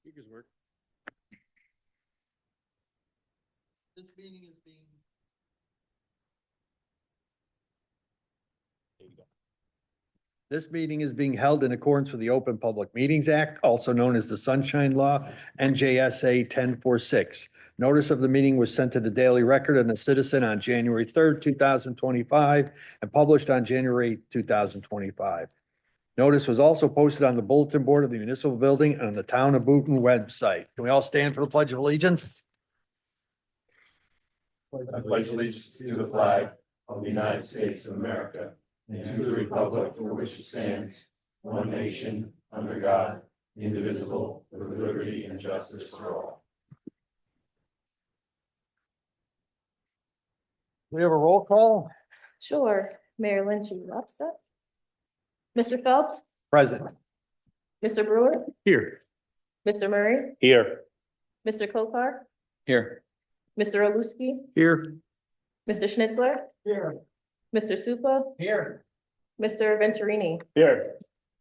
Speakers work. This meeting is being. There you go. This meeting is being held in accordance with the Open Public Meetings Act, also known as the Sunshine Law, NJSA 1046. Notice of the meeting was sent to the Daily Record and the Citizen on January 3rd, 2025, and published on January 8th, 2025. Notice was also posted on the bulletin board of the municipal building and on the Town of Boonton website. Can we all stand for the Pledge of Allegiance? I pledge allegiance to the flag of the United States of America and to the republic for which it stands, one nation, under God, indivisible, with liberty and justice for all. We have a roll call. Sure. Mayor Lynch, are you upset? Mr. Phelps, Present. Mr. Brewer, Here. Mr. Murray, Here. Mr. Kokar, Here. Mr. Aluski, Here. Mr. Schnitzler, Here. Mr. Supa, Here. Mr. Venturini, Here.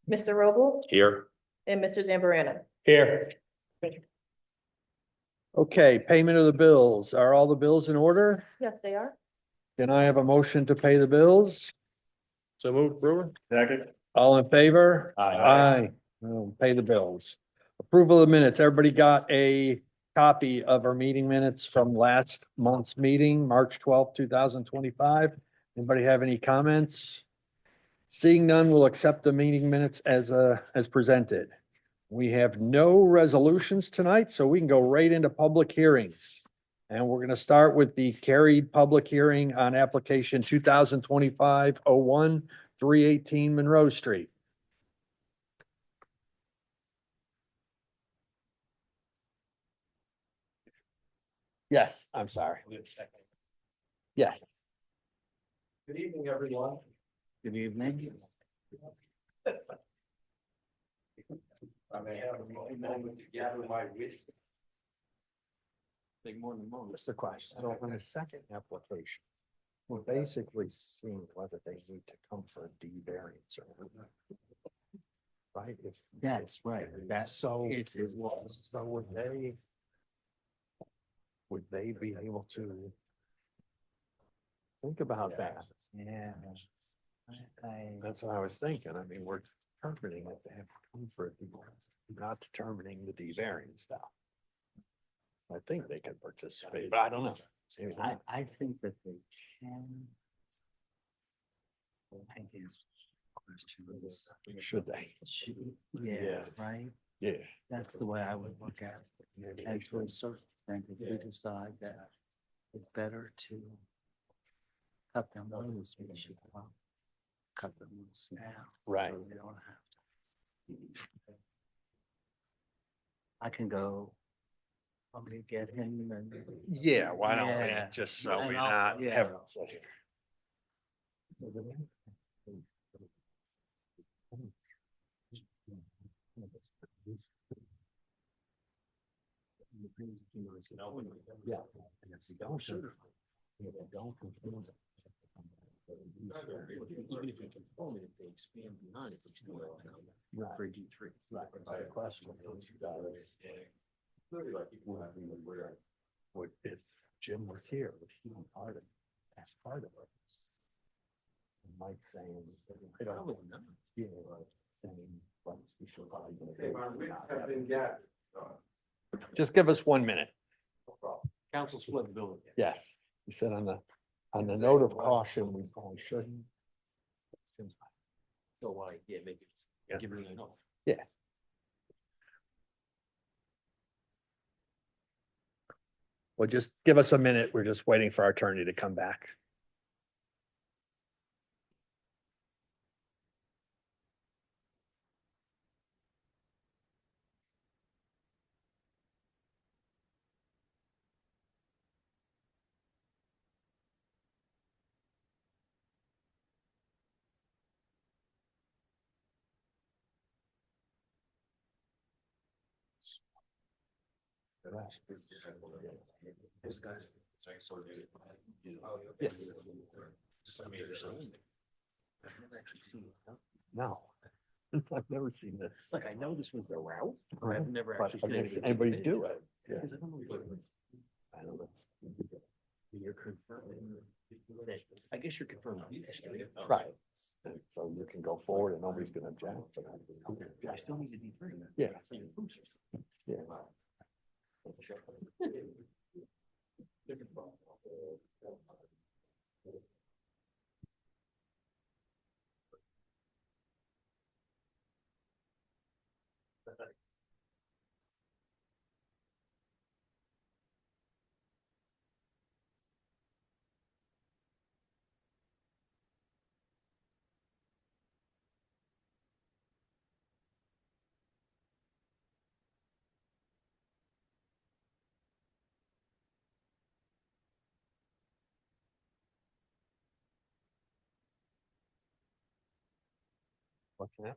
Mr. Robles, Here. and Mr. Zambarana. Here. Okay, payment of the bills. Are all the bills in order? Yes, they are. Can I have a motion to pay the bills? So moved, Brewer? Second. All in favor? Aye. Aye. Pay the bills. Approval of the minutes. Everybody got a copy of our meeting minutes from last month's meeting, March 12th, 2025. Anybody have any comments? Seeing none, we'll accept the meeting minutes as presented. We have no resolutions tonight, so we can go right into public hearings. And we're going to start with the carried public hearing on application 2025-01, 318 Monroe Street. Yes, I'm sorry. Yes. Good evening, everyone. Good evening. I may have a moment to gather my wits. Take more than a moment. Just a question. So on a second application, we're basically seeing whether they need to come for a D variance or not. Right? If- That's right. That's So, it is what. so would they be able to think about that? Yeah. That's what I was thinking. I mean, we're determining if they have to come for a D variance, not determining the D variance stuff. I think they can participate, but I don't know. Maybe not. I think that they can. I guess. Question is. Should they? Yeah, Yeah. right? Yeah. That's the way I would look at it. And to a certain extent, if we decide that it's better to cut them loose, we should cut them loose now. Right. So they don't have to. I can go. Want me to get him and. Yeah, why don't we, Yeah. just so And we're I'll- not yeah. having. Yeah. And if you don't certify, if you don't confirm it. Even if you can form it, if they expand beyond it, it's still Right. for D three. Right. So the question is, would, if Jim was here, would he be part of, as part of it? And Mike saying, I don't know. Yeah, right, saying, let's be sure. Just give us 1 minute. Council's flexibility. Yes, he said on the note of caution, we probably shouldn't. So why, yeah, maybe, Yeah. give it enough. Well, just give us a minute. We're just waiting for our attorney to come back. Those guys. Yes. Just let me understand. I've never actually seen it. No, I've never seen this. Like, I know this was the route, but Right. I've never But actually. I've seen never seen anybody anybody do it. Yeah. Because I don't know what it was. I don't know. You're confirming. I guess you're confirming. history. Right. And so you can go forward and nobody's gonna object. I still need to be free. Yeah. So your booster. Yeah. What's that?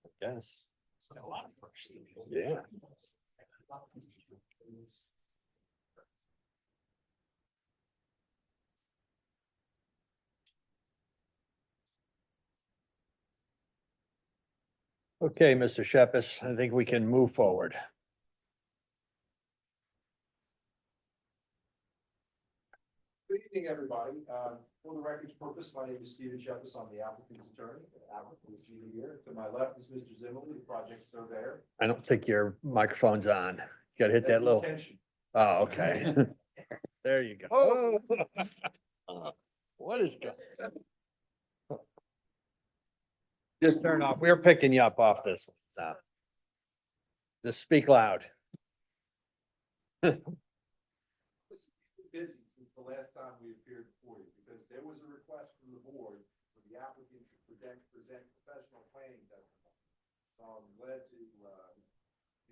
I guess. A lot of firsts. Yeah. Okay, Mr. Shephis, I think we can move forward. Good evening, everybody. For the record's purpose, my name is Stephen Shepis. I'm the applicant's attorney. The applicant is seated here. To my left is Mr. Zimmerly, the project surveyor. I don't think your microphone's on. You gotta hit That's that the little, intention. oh, okay. There you go. Oh. What is going? Just turn off. We're picking you up off this one. now. Just speak loud. Busy since the last time we appeared before you, because there was a request from the board for the applicant to present professional planning testimony. So I'm glad to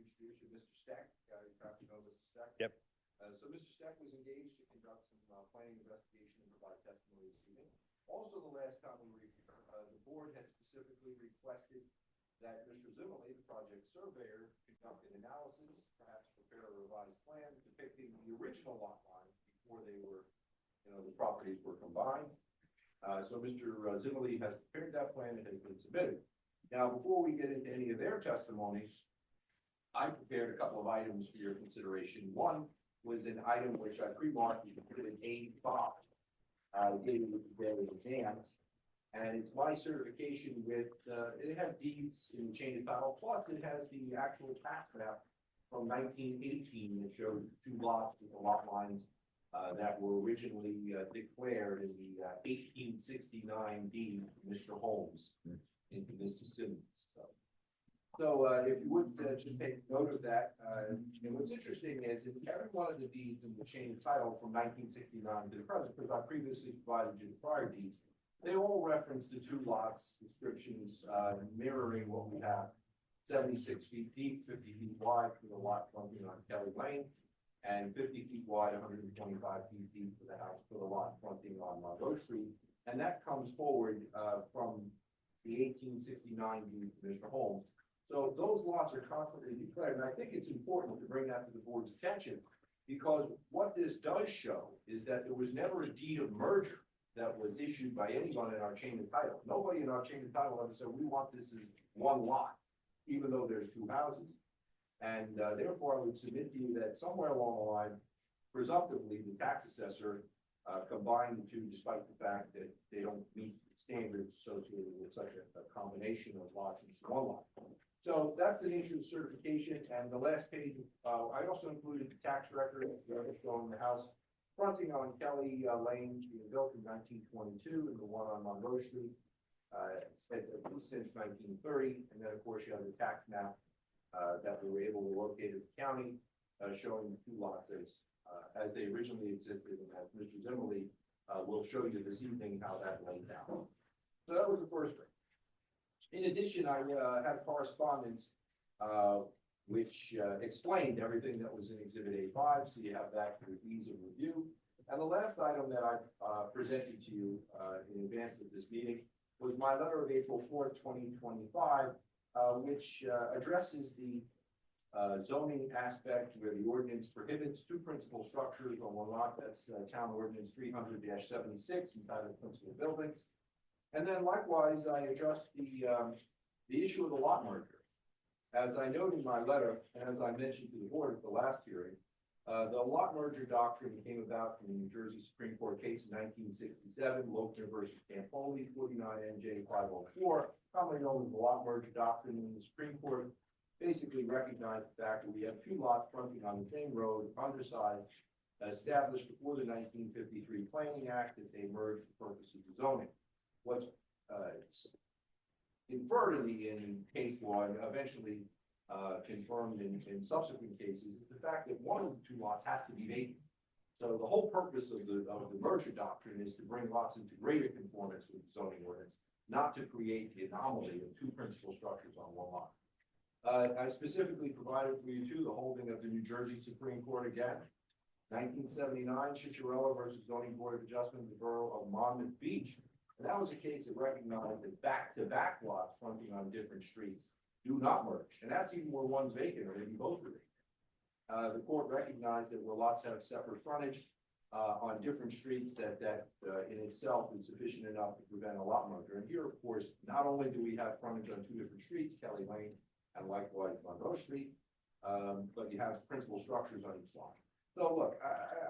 introduce you, Mr. Steck. You probably know Mr. Steck. Yep. So Mr. Steck was engaged to conduct some planning investigation and provide testimony this evening. Also, the last time we were here, the board had specifically requested that Mr. Zimmerly, the project surveyor, conduct an analysis, perhaps prepare a revised plan depicting the original lot line before they were, the properties were combined. So Mr. Zimmerly has prepared that plan and has been submitted. Now, before we get into any of their testimonies, I prepared a couple of items for your consideration. One was an item which I pre-marked, you can put it in A5. Gave you today in advance. And it's my certification with, it has deeds in the chain of title, plus it has the actual tax map from 1918 that shows two lots with the lot lines that were originally declared in the 1869 deed of Mr. Holmes into Mr. Simmons. So if you would just take note of that, and what's interesting is in every one of the deeds in the chain of title from 1969 to the present, because I previously provided you the prior deeds, they all reference the two lots descriptions mirroring what we have. 76 feet deep, 50 feet wide for the lot fronting on Kelly Lane, and 50 feet wide, 125 feet deep for the house for the lot fronting on Monroe Street. And that comes forward from the 1869 deed of Mr. Holmes. So those lots are constantly declared, and I think it's important to bring that to the board's attention, because what this does show is that there was never a deed of merger that was issued by anyone in our chain of title. Nobody in our chain of title ever said, we want this as one lot, even though there's two houses. And therefore, I would submit to you that somewhere along the line, presumptively, the tax assessor combined the two, despite the fact that they don't meet standards associated with such a combination of lots into one lot. So that's the nature of the certification. And the last page, I also included the tax record showing the house fronting on Kelly Lane being built in 1922, and the one on Monroe Street at least since 1930. And then, of course, you have the tax map that we were able to locate at the county, showing the two lots as they originally existed, and as Mr. Zimmerly will show you this evening how that laid out. So that was the first thing. In addition, I had correspondence which explained everything that was in Exhibit A5, so you have that for ease of review. And the last item that I presented to you in advance of this meeting was my letter of April 4th, 2025, which addresses the zoning aspect where the ordinance prohibits two principal structures on one lot. That's Town Ordinance 300-76 entitled Principal Buildings. And then likewise, I addressed the issue of the lot merger. As I noted in my letter, and as I mentioned to the board at the last hearing, the lot merger doctrine came about from the New Jersey Supreme Court case in 1967, Lochner versus Campoli, 49 NJ 504, commonly known as the lot merger doctrine. And the Supreme Court basically recognized the fact that we have two lots fronting on the same road, undersized, established before the 1953 Planning Act, that they merged for purposes of zoning. What's inferred in case law and eventually confirmed in subsequent cases is the fact that one of the two lots has to be vacant. So the whole purpose of the merger doctrine is to bring lots into greater conformance with the zoning ordinance, not to create the anomaly of two principal structures on one lot. I specifically provided for you too the holding of the New Jersey Supreme Court again. 1979, Cicciarella versus Zoning Board of Adjustment of the Borough of Monmouth Beach. And that was a case that recognized that back-to-back lots fronting on different streets do not merge. And that's even where one's vacant or maybe both are vacant. The court recognized that where lots have separate frontage on different streets, that in itself is sufficient enough to prevent a lot merger. And here, of course, not only do we have frontage on two different streets, Kelly Lane and likewise Monroe Street, but you have principal structures on each lot. So look,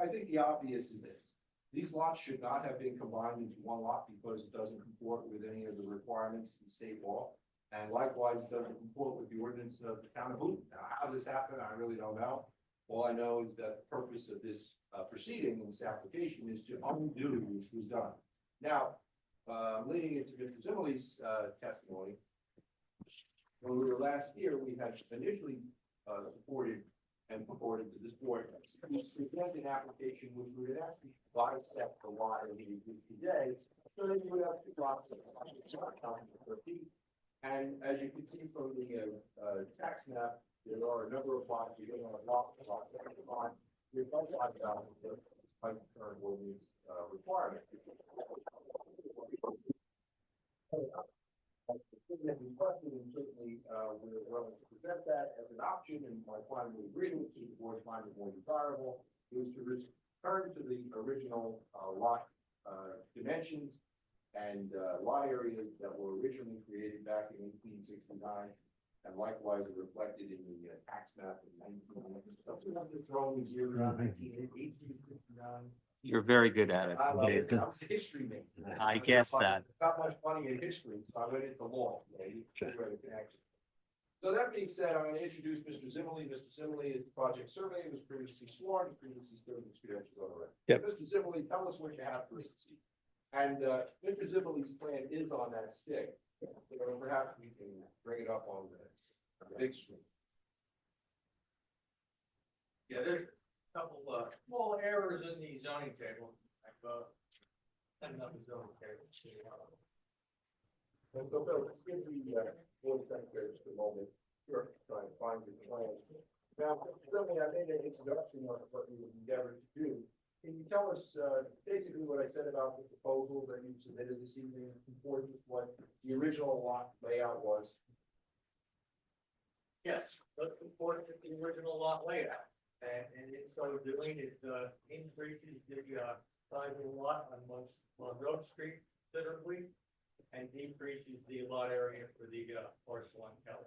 I think the obvious is this. These lots should not have been combined into one lot because it doesn't comport with any of the requirements in state law. And likewise, it doesn't comport with the ordinance of the town of Hooten. Now, how this happened, I really don't know. All I know is that the purpose of this proceeding, this application, is to undo which was done. Now, leading into Mr. Zimmerle's testimony, when we were last here, we had initially supported and purported to this board, we presented an application which we would actually bisect the lot as we do today, so that you would have two lots of 1,000 feet. And as you can see from the tax map, there are a number of lots. You don't have lots that are combined. We're about 5,000 foot by the current ordinance requirement. And certainly we're willing to present that as an option, and my client would agree with it. The board find it more desirable is to return to the original lot dimensions and lot areas that were originally created back in 1869, and likewise are reflected in the tax map in 1990. So we have this throwing these years around 1869. You're very good at it. I love it. I was a history major. I guess that. Not much money in history, so I went into law. You know, you the connection. So that being said, I'm going to introduce Mr. Zimmerle. Mr. Zimmerle is the project surveyor, was previously sworn, previously stood his credentials on the record. Yep. Mr. Zimmerle, tell us what you have for us. And Mr. Zimmerle's plan is on that stick. So perhaps we can bring it up on the big screen. Yeah, there's a couple small errors in the zoning table. I've setting up the zoning table. And so, Bill, let's give the board secretary just a moment. Sure, try to find your plan. Now, certainly I made an introduction on what we would endeavor to do. Can you tell us basically what I said about the proposal that you submitted this evening, important what the original lot layout was? Yes, let's report the original lot layout. And in so doing, it increases the size of the lot on Monroe Street considerably and decreases the lot area for the parcel on Kelly.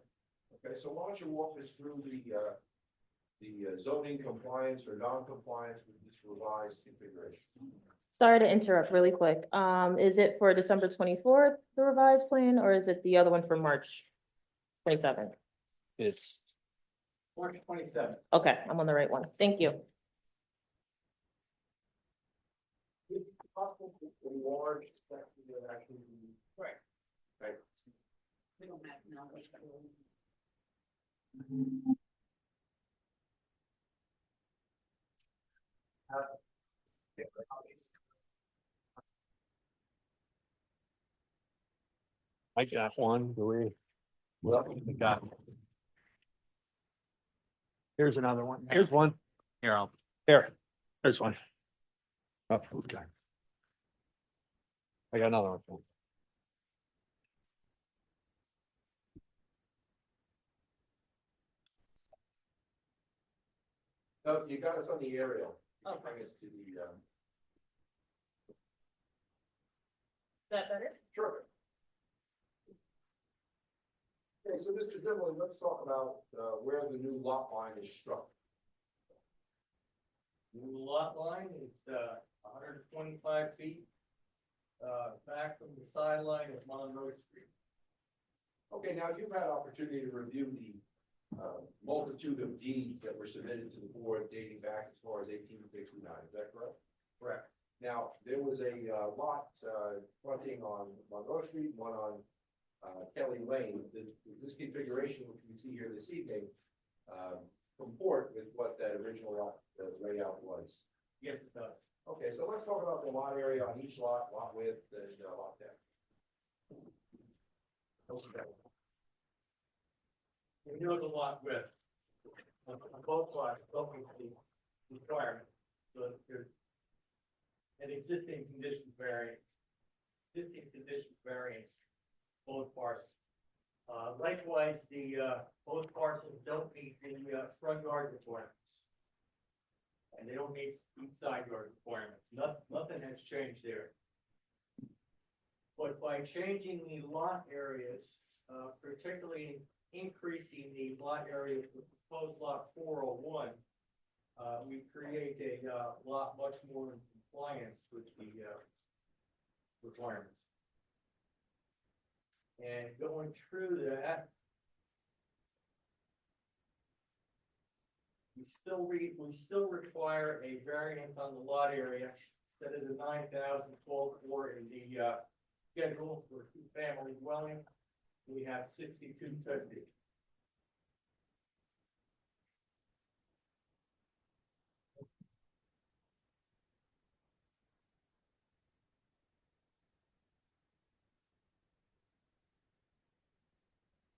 Okay, so why don't you walk us through the zoning compliance or non-compliance with this revised configuration? Sorry to interrupt really quick. Is it for December 24th, the revised plan, or is it the other one for March 27th? It's March 27th. Okay, I'm on the right one. Thank you. Is it possible to enlarge section that actually Right. Right. I got one. Do we? Well, We got. Here's another one. Here's one. Here, I'll Here. There's one. Oh, okay. I got another one. no, you got us on the aerial. You can bring us to the Is that better? Sure. Okay, so Mr. Zimmerman, let's talk about, where the new lot line is struck. New lot line is, 125 feet, back from the sideline of Monroe Street. Okay, now you've had opportunity to review the, multitude of deeds that were submitted to the board dating back as far as 1869, is that correct? Correct. Now, there was a, lot, fronting on Monroe Street, one on, Kelly Lane. This configuration, which we see here this evening, comport with what that original lot, layout was. Yes, it does. Okay, so let's talk about the lot area on each lot, lot width, and, lot depth. We know the lot width. On both sides, don't meet the requirement, so there's an existing condition variance, both parcels. Likewise, both parcels don't meet the, front yard requirements. And they don't meet side yard requirements, nothing has changed there. But by changing the lot areas, particularly increasing the lot area of the proposed lot 401, we create a, lot much more in compliance with the, requirements. And going through that, we still require a variance on the lot area instead of the 9,012 in the, schedule for two-family dwelling. We have 6250.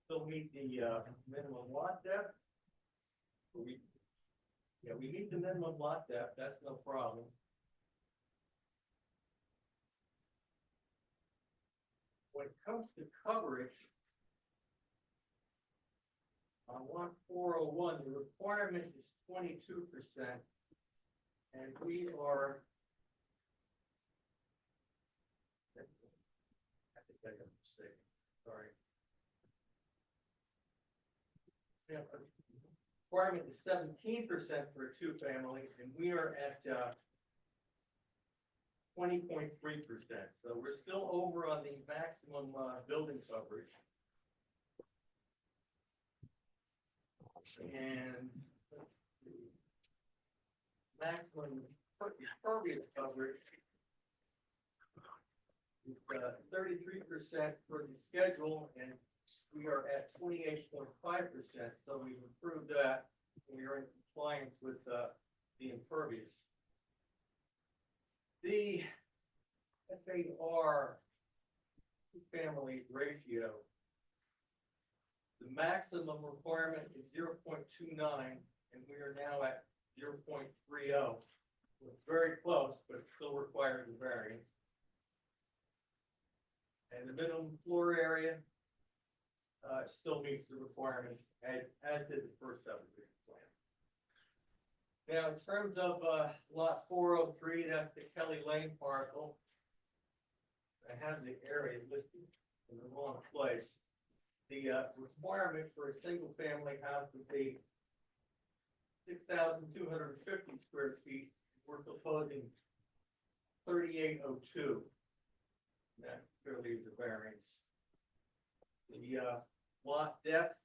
Still meet the, minimum lot depth. We meet the minimum lot depth, that's no problem. When it comes to coverage, on lot 401, the requirement is 22%, and we are. I think I got a mistake, sorry. Yeah, requirement is 17% for a two-family, and we are at 20.3%. So we're still over on the maximum building coverage. And maximum impervious coverage is 33% for the schedule, and we are at 28.5%. So we've improved that. We are in compliance with the impervious. The FAR family ratio, the maximum requirement is 0.29, and we are now at 0.30. We're very close, but it still requires a variance. And the minimum floor area still meets the requirements, as did the first subdivision plan. Now, in terms of lot 403, that's the Kelly Lane parcel. I have the area listed in the wrong place. The requirement for a single family house would be 6,250 square feet. We're proposing 3,802. That clearly is a variance. The lot depth.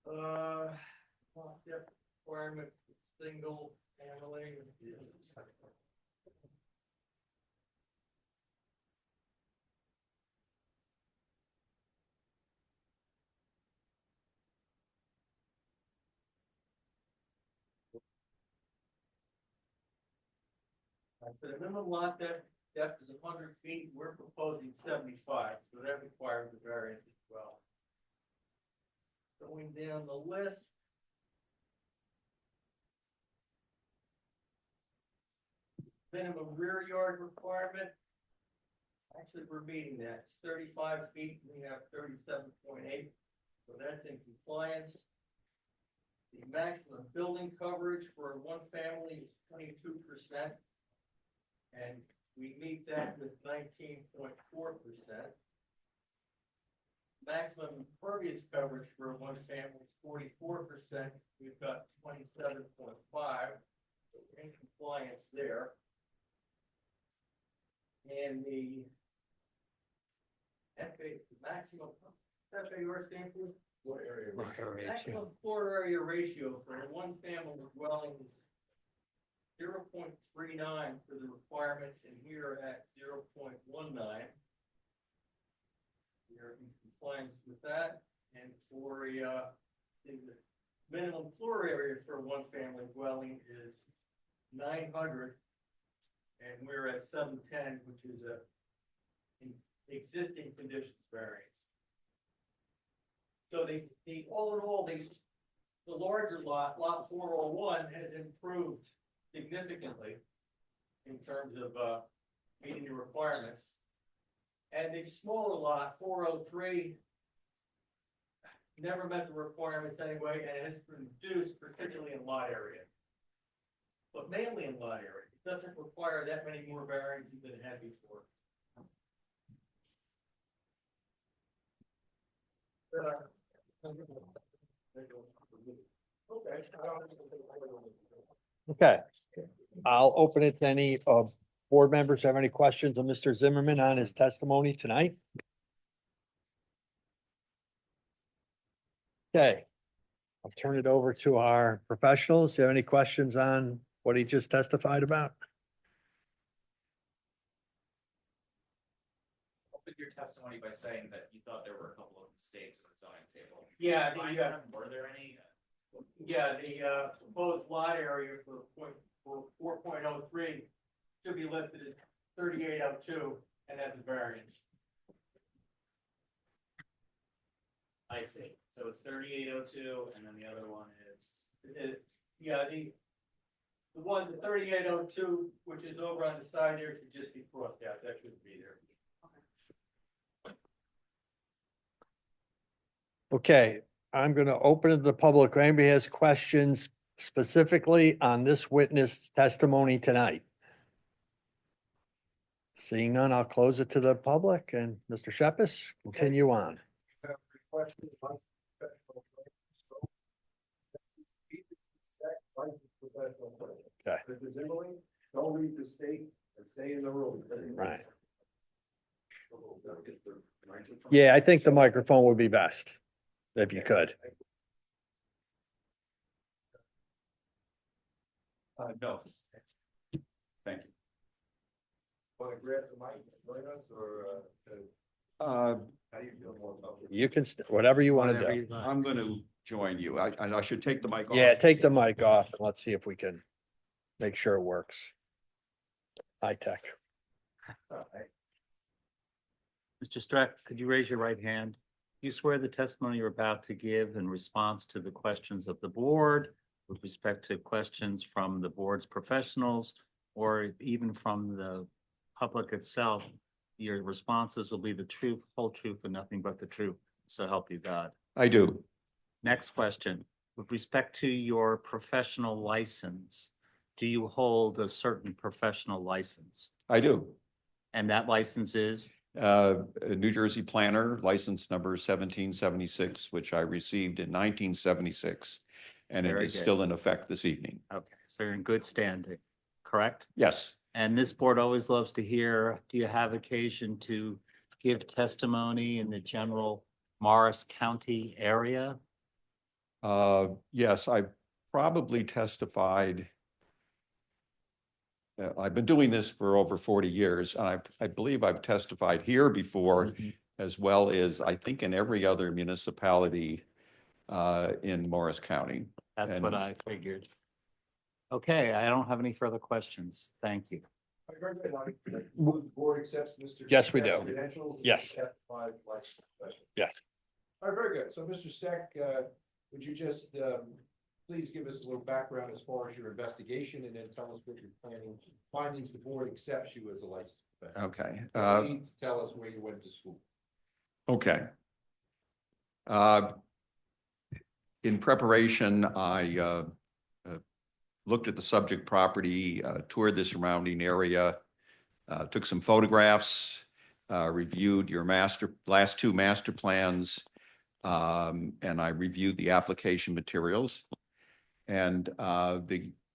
Lot depth requirement for single family is. For the minimum lot depth is 100 feet, we're proposing 75, so that requires a variance as well. Going down the list. Minimum rear yard requirement. Actually, we're meeting that. It's 35 feet, we have 37.8, so that's in compliance. The maximum building coverage for one family is 22%. And we meet that with 19.4%. Maximum impervious coverage for one family is 44%. We've got 27.5. So we're in compliance there. And the maximum FAR stand for? What area? Maximum floor area ratio for a one family dwelling is 0.39 for the requirements, and here at 0.19. We are in compliance with that, and for the minimum floor area for a one family dwelling is 900. And we're at 710, which is an existing conditions variance. So all in all, the larger lot 401 has improved significantly in terms of meeting the requirements. And the smaller lot 403 never met the requirements anyway, and has been reduced, particularly in lot area. But mainly in lot area. It doesn't require that many more variances than it had before. Okay. I'll open it to any board members have any questions of Mr. Zimmerman on his testimony tonight? Okay. I'll turn it over to our professionals. Do you have any questions on what he just testified about? Open your testimony by saying that you thought there were a couple of mistakes in the zoning table. Yeah, Were there any? the proposed lot area for 4.03 should be listed as 3802, and that's a variance. I see. So it's 3802, and then the other one is. Yeah, the 3802, which is over on the side there, should just be crossed out. That shouldn't be there. Okay, I'm going to open it to the public. If anybody has questions specifically on this witness testimony tonight? Seeing none, I'll close it to the public, and Mr. Sheppes, continue on. Okay. Mr. Zimmerman, don't leave the state and stay in the room. Right. Yeah, I think the microphone would be best, if you could. No. Thank you. Want to grab the mic and join us, or Uh, how do you feel more about it? You can, whatever you want to Whatever do. you like. I'm gonna join you. I should take the mic off. Yeah, take the mic off and let's see if we can make sure it works. High tech. Mr. Streck, could you raise your right hand? You swear the testimony you're about to give in response to the questions of the board, with respect to questions from the board's professionals, or even from the public itself, your responses will be the truth, whole truth, and nothing but the truth. So help you God. I do. Next question. With respect to your professional license, do you hold a certain professional license? I do. And that license is? A New Jersey planner, license number 1776, which I received in 1976. And it Very is good. still in effect this evening. Okay, so you're in good standing, correct? Yes, And this board always loves to hear, do you have occasion to give testimony in the general Morris County area? yes, I probably testified. I've been doing this for over 40 years, and I believe I've testified here before, as well as I think in every other municipality in Morris County. That's And- what I figured. Okay, I don't have any further questions. Thank you. I heard that, like, the board accepts Mr. Yes, we do. Steck's credentials as Yes. a certified licensed professional. Yes. All right, very good. So, Mr. Steck, would you just, please give us a little background as far as your investigation, and then tell us what you're planning, findings the board accepts you as a licensed professional. Okay. You need to tell us where you went to school. Okay. In preparation, I looked at the subject property, toured the surrounding area, took some photographs, reviewed your last two master plans, and I reviewed the application materials. And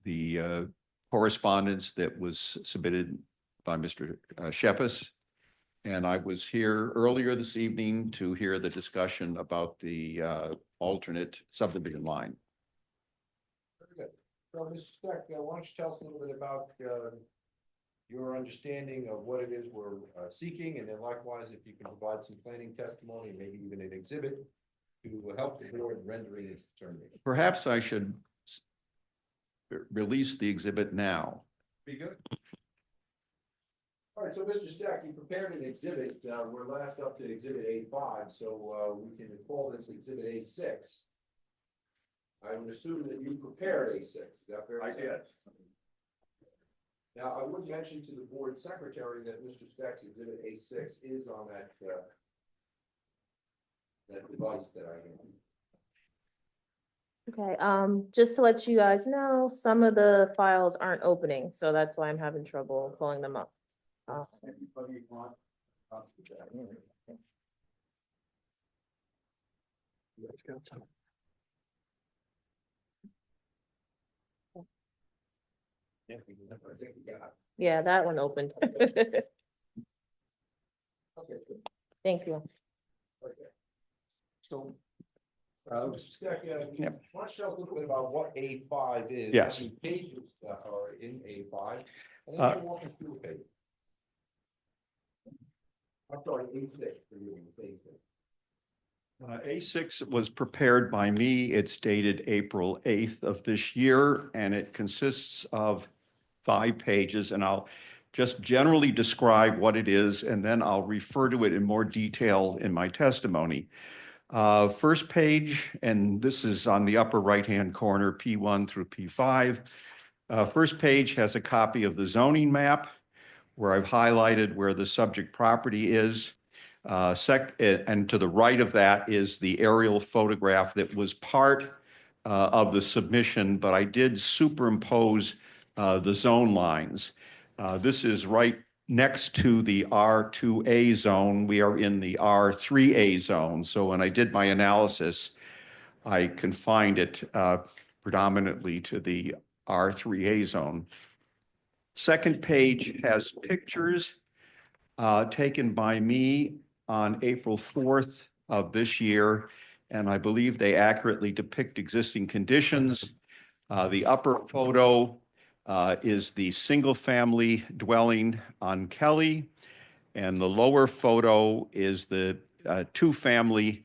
the correspondence that was submitted by Mr. Shepis. And I was here earlier this evening to hear the discussion about the alternate subdivision line. Very good. So, Mr. Steck, why don't you tell us a little bit about your understanding of what it is we're seeking, and then likewise, if you can provide some planning testimony, maybe even an exhibit to help the board rendering its determination. Perhaps I should release the exhibit now. Be good. All right, so Mr. Stack, you prepared an exhibit. We're last up to exhibit A5, so we can call this exhibit A6. I would assume that you prepared A6. Is that fair? I did. Now, I would mention to the board secretary that Mr. Stack's exhibit A6 is on that device that I have. Okay, just to let you guys know, some of the files aren't opening, so that's why I'm having trouble pulling them up. Anybody want? Yeah, that one opened. Okay. Thank you. Okay. So, Mr. Stack, why don't you tell us a little bit about what A5 is? Yes. How many pages are in A5? And then we'll walk us through a page. I'm sorry, A6 for you, A6. A6 was prepared by me. It's dated April 8th of this year, and it consists of 5 pages, and I'll just generally describe what it is, and then I'll refer to it in more detail in my testimony. First page, and this is on the upper right-hand corner, P1 through P5. First page has a copy of the zoning map where I've highlighted where the subject property is. And to the right of that is the aerial photograph that was part of the submission, but I did superimpose the zone lines. This is right next to the R2A zone. We are in the R3A zone. So when I did my analysis, I confined it predominantly to the R3A zone. Second page has pictures taken by me on April 4th of this year, and I believe they accurately depict existing conditions. The upper photo is the single-family dwelling on Kelly, and the lower photo is the two-family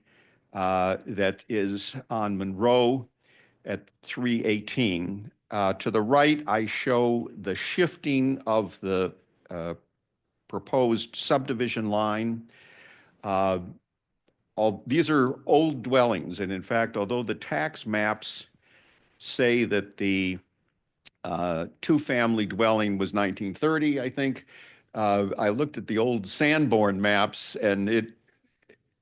that is on Monroe at 318. To the right, I show the shifting of the proposed subdivision line. These are old dwellings, and in fact, although the tax maps say that the two-family dwelling was 1930, I think, I looked at the old Sanborn maps, and it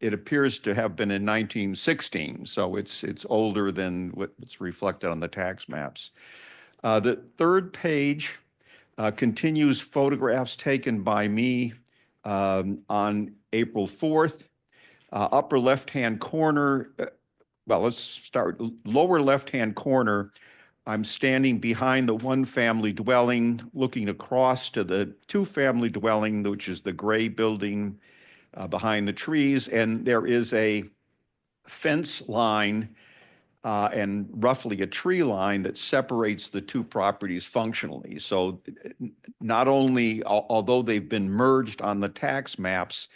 appears to have been in 1916, so it's older than what's reflected on the tax maps. The third page continues photographs taken by me on April 4th. Upper left-hand corner, well, let's start. Lower left-hand corner, I'm standing behind the one-family dwelling, looking across to the two-family dwelling, which is the gray building behind the trees, and there is a fence line and roughly a tree line that separates the two properties functionally. So not only, although they've been merged on the tax maps,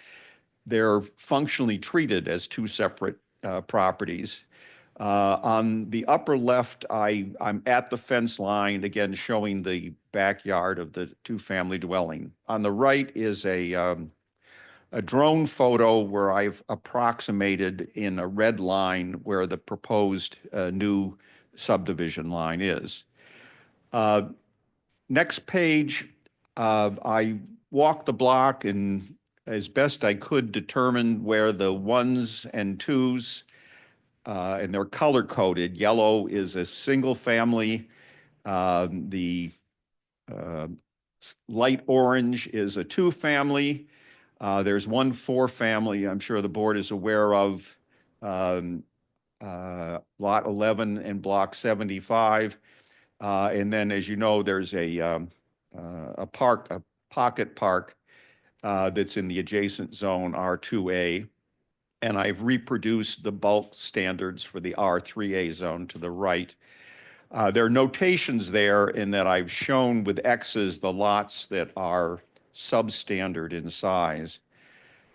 they're functionally treated as two separate properties. On the upper left, I'm at the fence line, again showing the backyard of the two-family dwelling. On the right is a drone photo where I've approximated in a red line where the proposed new subdivision line is. Next page, I walked the block and as best I could determine where the ones and twos, and they're color coded. Yellow is a single family. The Light orange is a two-family. There's one four-family I'm sure the board is aware of, Lot 11 and Block 75. And then, as you know, there's a pocket park that's in the adjacent zone, R2A. And I've reproduced the bulk standards for the R3A zone to the right. There are notations there in that I've shown with X's the lots that are substandard in size.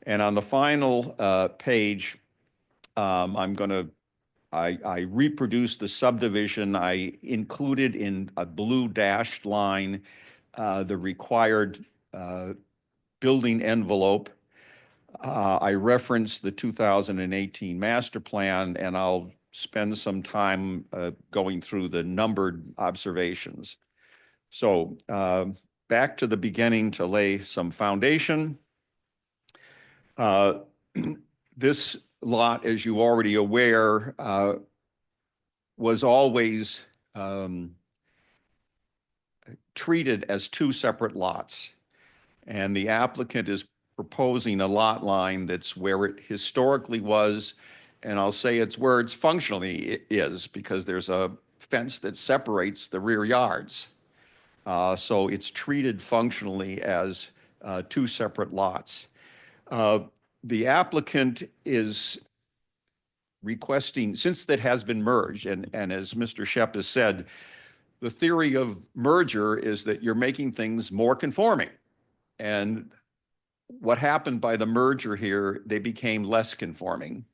And on the final page, I reproduced the subdivision. I included in a blue dashed line the required building envelope. I referenced the 2018 master plan, and I'll spend some time going through the numbered observations. So back to the beginning to lay some foundation. This lot, as you already aware, was always treated as two separate lots. And the applicant is proposing a lot line that's where it historically was, and I'll say it's where it's functionally is, because there's a fence that separates the rear yards. So it's treated functionally as two separate lots. The applicant is requesting, since that has been merged, and as Mr. Shep has said, the theory of merger is that you're making things more conforming. And what happened by the merger here, they became less conforming.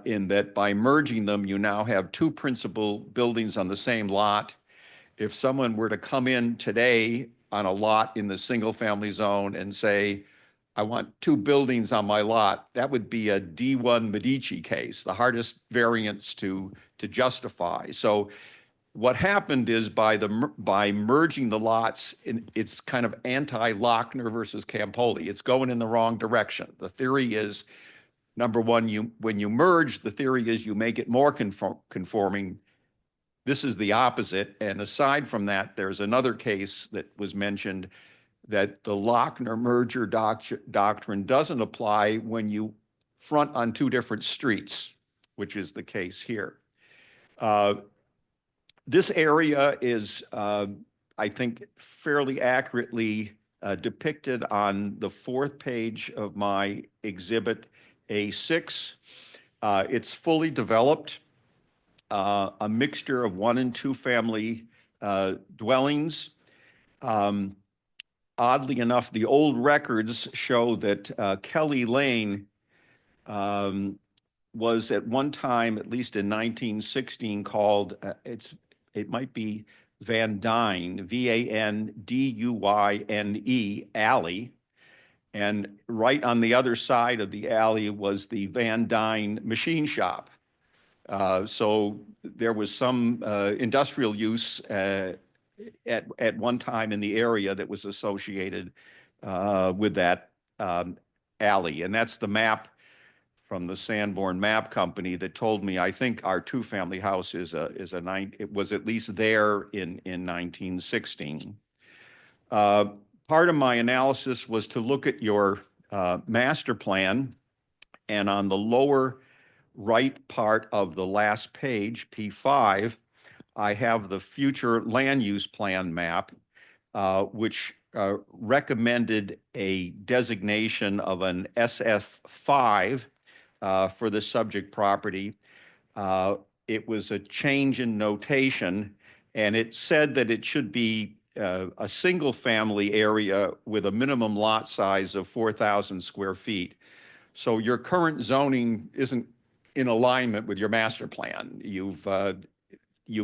In that by merging them, you now have two principal buildings on the same lot. If someone were to come in today on a lot in the single family zone and say, I want two buildings on my lot, that would be a D1 Medici case, the hardest variance to justify. So what happened is by merging the lots, it's kind of anti-Lochner versus Campoli. It's going in the wrong direction. The theory is, number one, when you merge, the theory is you make it more conforming. This is the opposite. And aside from that, there's another case that was mentioned that the Lochner merger doctrine doesn't apply when you front on two different streets, which is the case here. This area is, I think, fairly accurately depicted on the fourth page of my exhibit A6. It's fully developed, a mixture of 1 and 2 family dwellings. Oddly enough, the old records show that Kelly Lane was at one time, at least in 1916, called, it might be Van Dyne, Vanduine alley. And right on the other side of the alley was the Van Dyne machine shop. So there was some industrial use at one time in the area that was associated with that alley. And that's the map from the Sanborn Map Company that told me, I think our 2-family house it was at least there in 1916. Part of my analysis was to look at your master plan, and on the lower right part of the last page, P5, I have the future land use plan map, which recommended a designation of an SF5 for the subject property. It was a change in notation, and it said that it should be a single family area with a minimum lot size of 4,000 square feet. So your current zoning isn't in alignment with your master plan. You've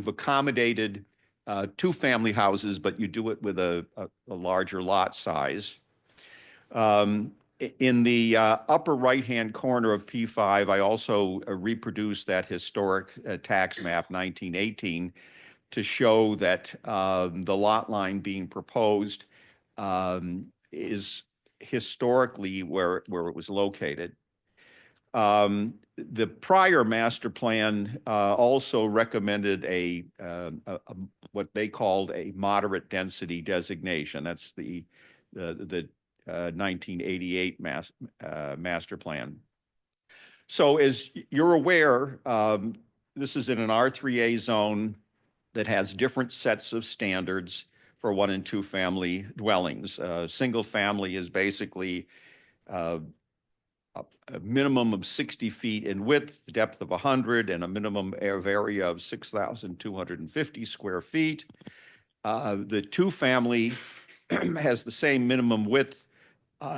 accommodated 2-family houses, but you do it with a larger lot size. In the upper right-hand corner of P5, I also reproduced that historic tax map 1918 to show that the lot line being proposed is historically where it was located. the prior master plan also recommended what they called a moderate density designation. That's the 1988 master plan. So as you're aware, this is in an R3A zone that has different sets of standards for 1 and 2 family dwellings. Single family is basically a minimum of 60 feet in width, depth of 100, and a minimum area of 6,250 square feet. The 2 family has the same minimum width,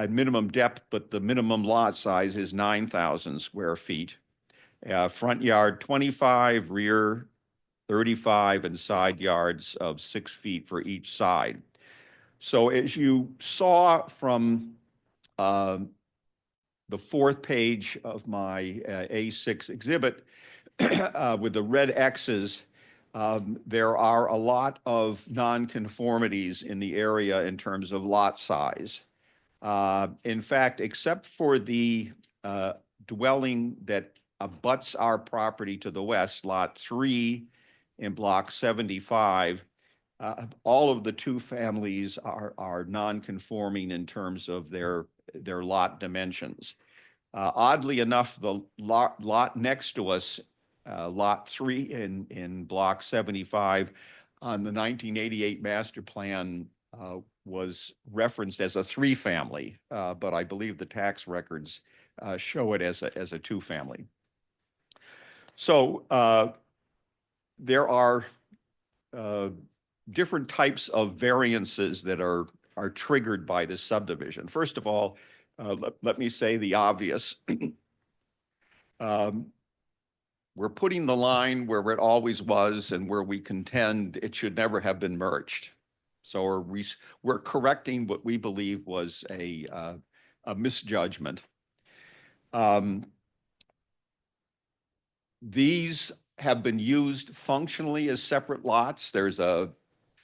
minimum depth, but the minimum lot size is 9,000 square feet. Front yard 25, rear 35, and side yards of 6 feet for each side. So as you saw from the 4th page of my A6 exhibit with the red X's, there are a lot of nonconformities in the area in terms of lot size. In fact, except for the dwelling that abuts our property to the west, lot 3 in block 75, all of the 2 families are non-conforming in terms of their lot dimensions. Oddly enough, the lot next to us, lot 3 in block 75 on the 1988 master plan was referenced as a 3 family, but I believe the tax records show it as a 2 family. So there are different types of variances that are triggered by this subdivision. First of all, let me say the obvious. We're putting the line where it always was and where we contend it should never have been merged. So we're correcting what we believe was a misjudgment. These have been used functionally as separate lots. There's a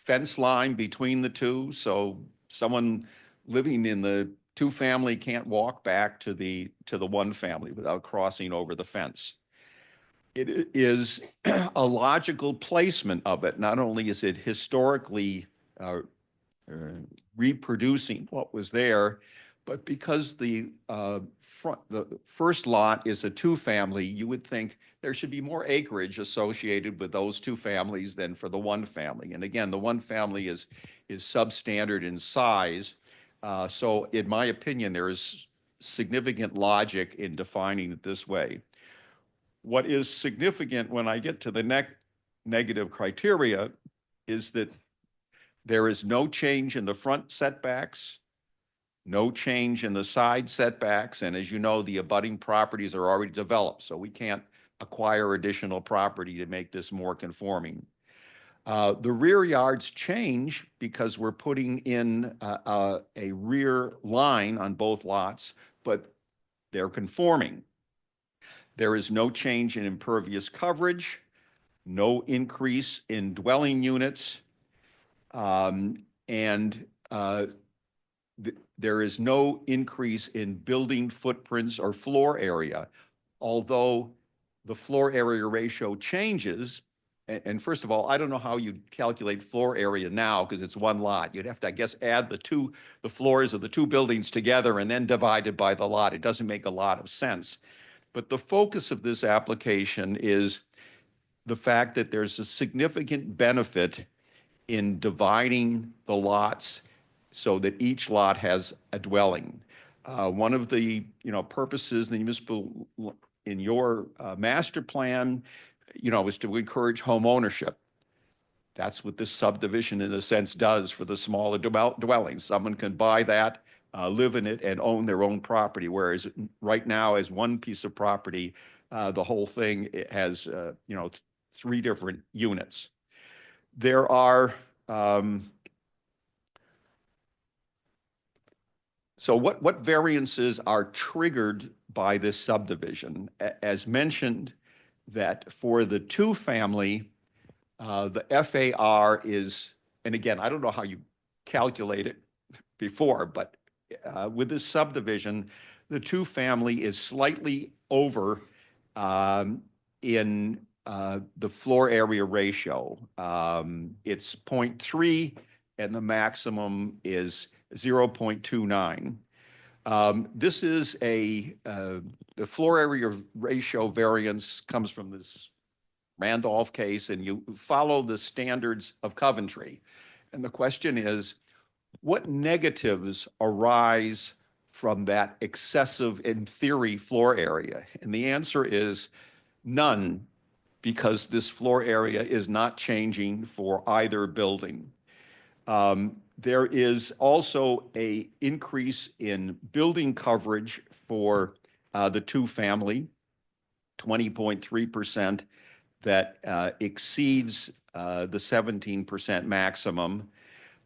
fence line between the 2, so someone living in the 2 family can't walk back to the 1 family without crossing over the fence. It is a logical placement of it. Not only is it historically reproducing what was there, but because the first lot is a 2 family, you would think there should be more acreage associated with those 2 families than for the 1 family. And again, the 1 family is substandard in size. So in my opinion, there is significant logic in defining it this way. What is significant when I get to the negative criteria is that there is no change in the front setbacks, no change in the side setbacks, and as you know, the abutting properties are already developed, so we can't acquire additional property to make this more conforming. The rear yards change because we're putting in a rear line on both lots, but they're conforming. There is no change in impervious coverage, no increase in dwelling units, there is no increase in building footprints or floor area, although the floor area ratio changes. And first of all, I don't know how you calculate floor area now because it's 1 lot. You'd have to, I guess, add the floors of the 2 buildings together and then divide it by the lot. It doesn't make a lot of sense. But the focus of this application is the fact that there's a significant benefit in dividing the lots so that each lot has a dwelling. One of the purposes in your master plan, is to encourage home ownership. That's what this subdivision in a sense does for the smaller dwellings. Someone can buy that, live in it, and own their own property, whereas right now as one piece of property, the whole thing has 3 different units. There are so what variances are triggered by this subdivision? As mentioned, that for the 2 family, the FAR is, and again, I don't know how you calculate it before, but with this subdivision, the 2 family is slightly over in the floor area ratio. It's 0.3 and the maximum is 0.29. This is the floor area ratio variance comes from this Randolph case, and you follow the standards of Coventry. And the question is, what negatives arise from that excessive, in theory, floor area? And the answer is none, because this floor area is not changing for either building. There is also an increase in building coverage for the two-family, 20.3%, that exceeds the 17% maximum.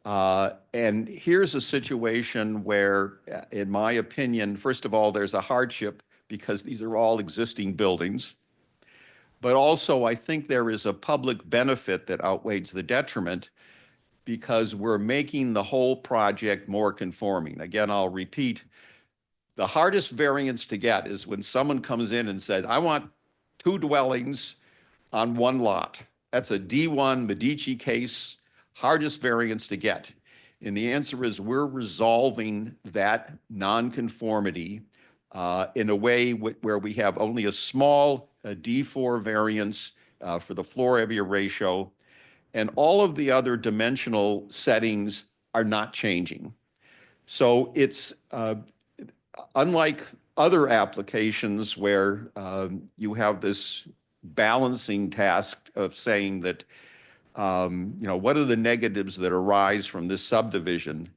And here's a situation where, in my opinion, first of all, there's a hardship because these are all existing buildings. But also, I think there is a public benefit that outweighs the detriment because we're making the whole project more conforming. Again, I'll repeat, the hardest variance to get is when someone comes in and says, I want 2 dwellings on 1 lot. That's a D1 Medici case, hardest variance to get. And the answer is we're resolving that nonconformity in a way where we have only a small D4 variance for the floor area ratio, and all of the other dimensional settings are not changing. So it's unlike other applications where you have this balancing task of saying that, what are the negatives that arise from this subdivision?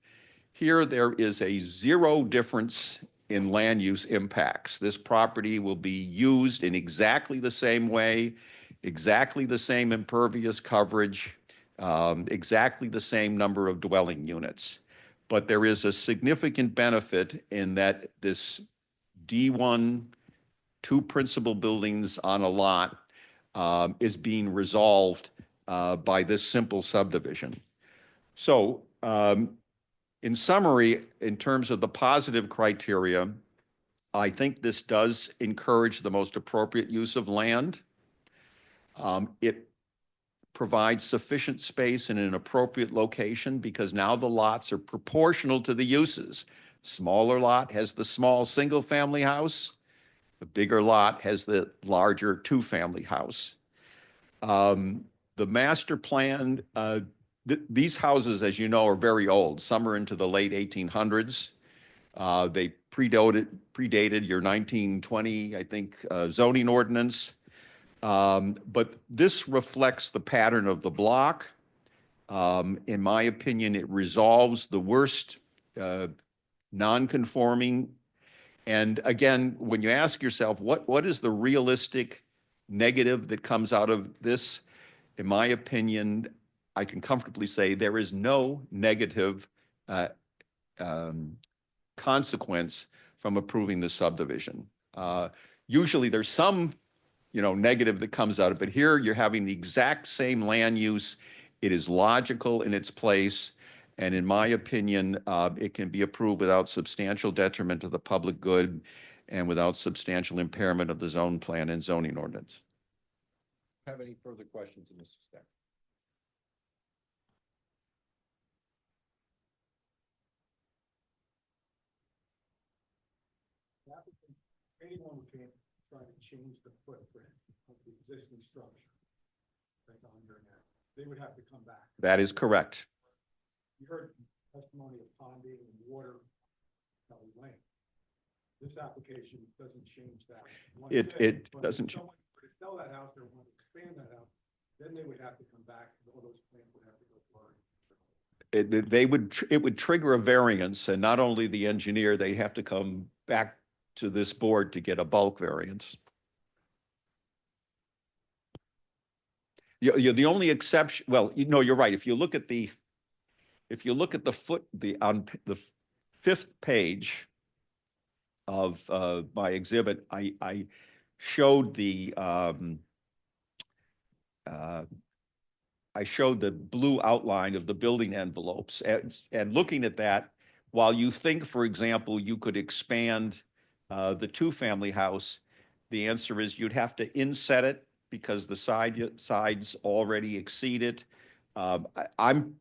Here, there is a 0 difference in land use impacts. This property will be used in exactly the same way, exactly the same impervious coverage, exactly the same number of dwelling units. But there is a significant benefit in that this D1, 2 principal buildings on a lot, is being resolved by this simple subdivision. So, in summary, in terms of the positive criteria, I think this does encourage the most appropriate use of land. It provides sufficient space in an appropriate location because now the lots are proportional to the uses. Smaller lot has the small single-family house. The bigger lot has the larger 2-family house. The master plan, these houses, as you know, are very old. Some are into the late 1800s. They predated your 1920, I think, zoning ordinance. But this reflects the pattern of the block. In my opinion, it resolves the worst non-conforming. And again, when you ask yourself, what is the realistic negative that comes out of this? In my opinion, I can comfortably say there is no negative consequence from approving the subdivision. Usually there's some, negative that comes out of it, but here you're having the exact same land use. It is logical in its place. And in my opinion, it can be approved without substantial detriment to the public good and without substantial impairment of the zone plan and zoning ordinance. Have any further questions of Mr. Steck? Anyone can try to change the footprint of the existing structure that's on there now. They would have to come back. That is correct. You heard testimony of ponding and water lane. This application doesn't change that. It doesn't. If someone were to sell that house or want to expand that house, then they would have to come back. All those plans would have to go forward. It would trigger a variance, and not only the engineer, they have to come back to this board to get a bulk variance. The only exception, well, you're right. If you look at the on the 5th page of my exhibit, I showed the blue outline of the building envelopes, and looking at that, while you think, for example, you could expand the 2-family house, the answer is you'd have to inset it because the sides already exceed it. I'm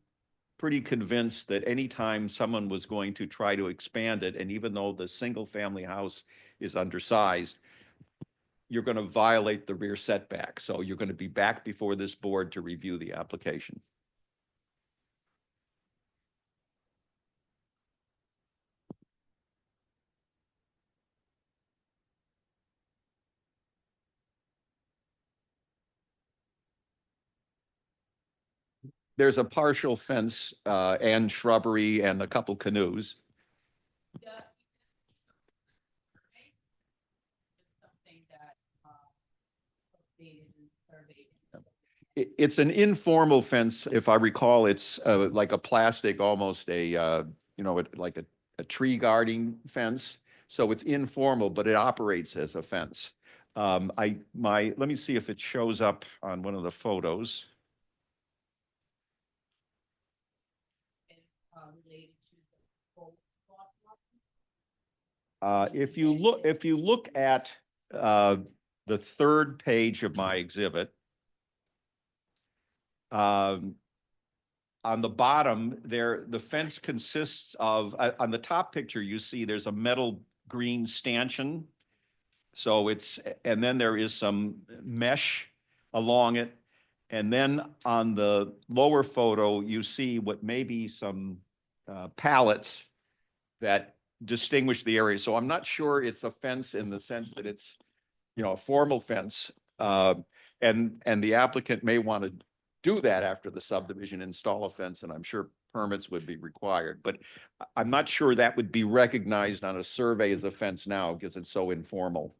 pretty convinced that anytime someone was going to try to expand it, and even though the single-family house is undersized, you're going to violate the rear setback. So you're going to be back before this board to review the application. There's a partial fence and shrubbery and a couple canoes. It's an informal fence. If I recall, it's like a plastic, almost a, like a tree guarding fence. So it's informal, but it operates as a fence. Let me see if it shows up on one of the photos. If you look at the third page of my exhibit, on the bottom there, the fence consists of, on the top picture, you see there's a metal green stanchion. So and then there is some mesh along it. And then on the lower photo, you see what may be some pallets that distinguish the area. So I'm not sure it's a fence in the sense that it's, a formal fence. And the applicant may want to do that after the subdivision, install a fence, and I'm sure permits would be required. But I'm not sure that would be recognized on a survey as a fence now because it's so informal.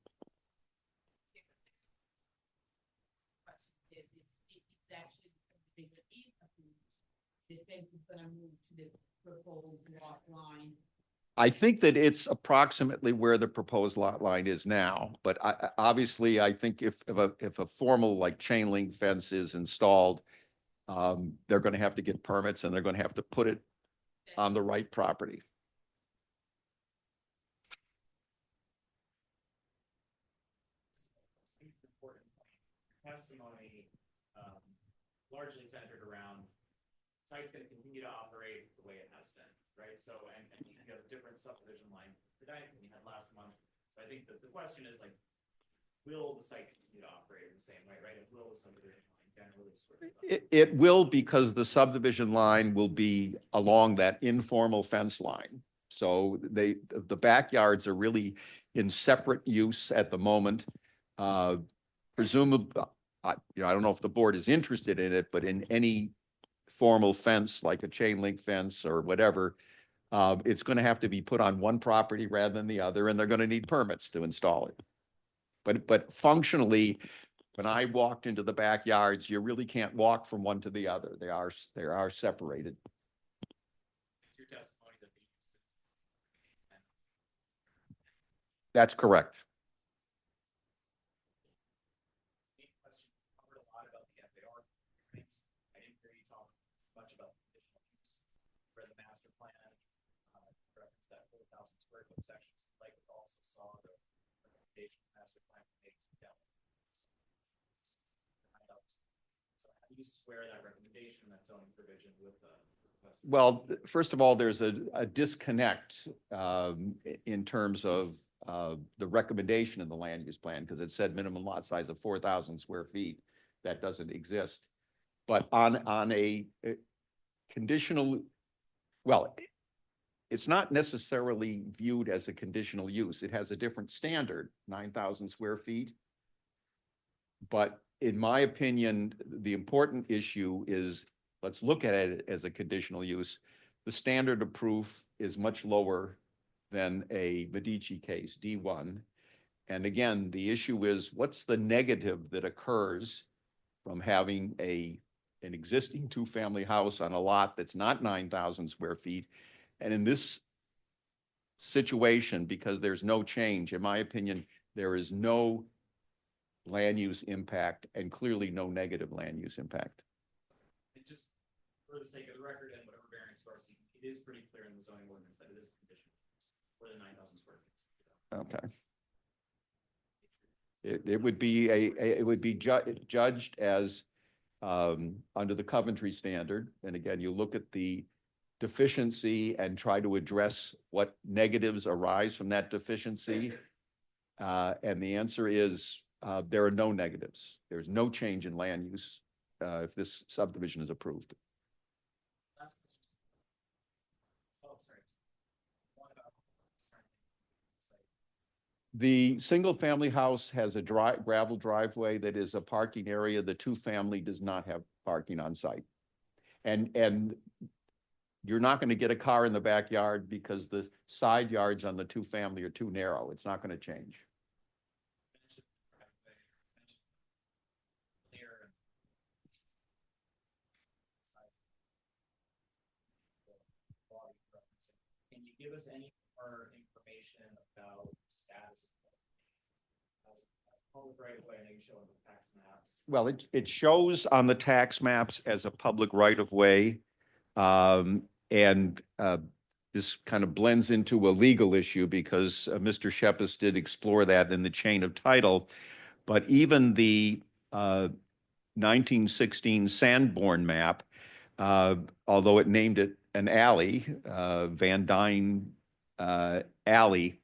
I think that it's approximately where the proposed lot line is now, but obviously I think if a formal like chain link fence is installed, they're going to have to get permits and they're going to have to put it on the right property. Testimony largely centered around site's going to continue to operate the way it has been, right? So, and you have a different subdivision line today than you had last month. So I think that the question is like, will the site continue to operate in the same way, right? And will the subdivision line generally sort of It will, because the subdivision line will be along that informal fence line. So the backyards are really in separate use at the moment. Presumably, I don't know if the board is interested in it, but in any formal fence, like a chain link fence or whatever, it's going to have to be put on one property rather than the other, and they're going to need permits to install it. But functionally, when I walked into the backyards, you really can't walk from one to the other. They are separated. your testimony that That's correct. covered a lot about the FAR things. I didn't hear you talk much about the conditional use for the master plan. Reference that 4,000 square foot section. Like we also saw the recommendation master plan makes down. So how do you square that recommendation, that zoning provision with the request? Well, first of all, there's a disconnect in terms of the recommendation in the land use plan, because it said minimum lot size of 4,000 square feet. That doesn't exist. But on a conditional, well, it's not necessarily viewed as a conditional use. It has a different standard, 9,000 square feet. But in my opinion, the important issue is, let's look at it as a conditional use. The standard of proof is much lower than a Medici case, D1. And again, the issue is, what's the negative that occurs from having an existing two-family house on a lot that's not 9,000 square feet? And in this situation, because there's no change, in my opinion, there is no land use impact and clearly no negative land use impact. And just for the sake of the record and whatever variance we're seeking, it is pretty clear in the zoning ordinance that it is a condition for the 9,000 square feet. Okay. It would be it would be judged as under the Coventry standard. And again, you look at the deficiency and try to address what negatives arise from that deficiency. And the answer is there are no negatives. There's no change in land use if this subdivision is approved. Oh, sorry. One about- The single-family house has a gravel driveway that is a parking area. The two-family does not have parking on site. And you're not going to get a car in the backyard because the side yards on the two-family are too narrow. It's not going to change. Clear. Can you give us any more information about status? Public right of way, I know you show on the tax maps. Well, it shows on the tax maps as a public right-of-way. And this kind of blends into a legal issue because Mr. Shepis did explore that in the chain of title. But even the 1916 Sanborn map, although it named it an alley, Van Dyne Alley,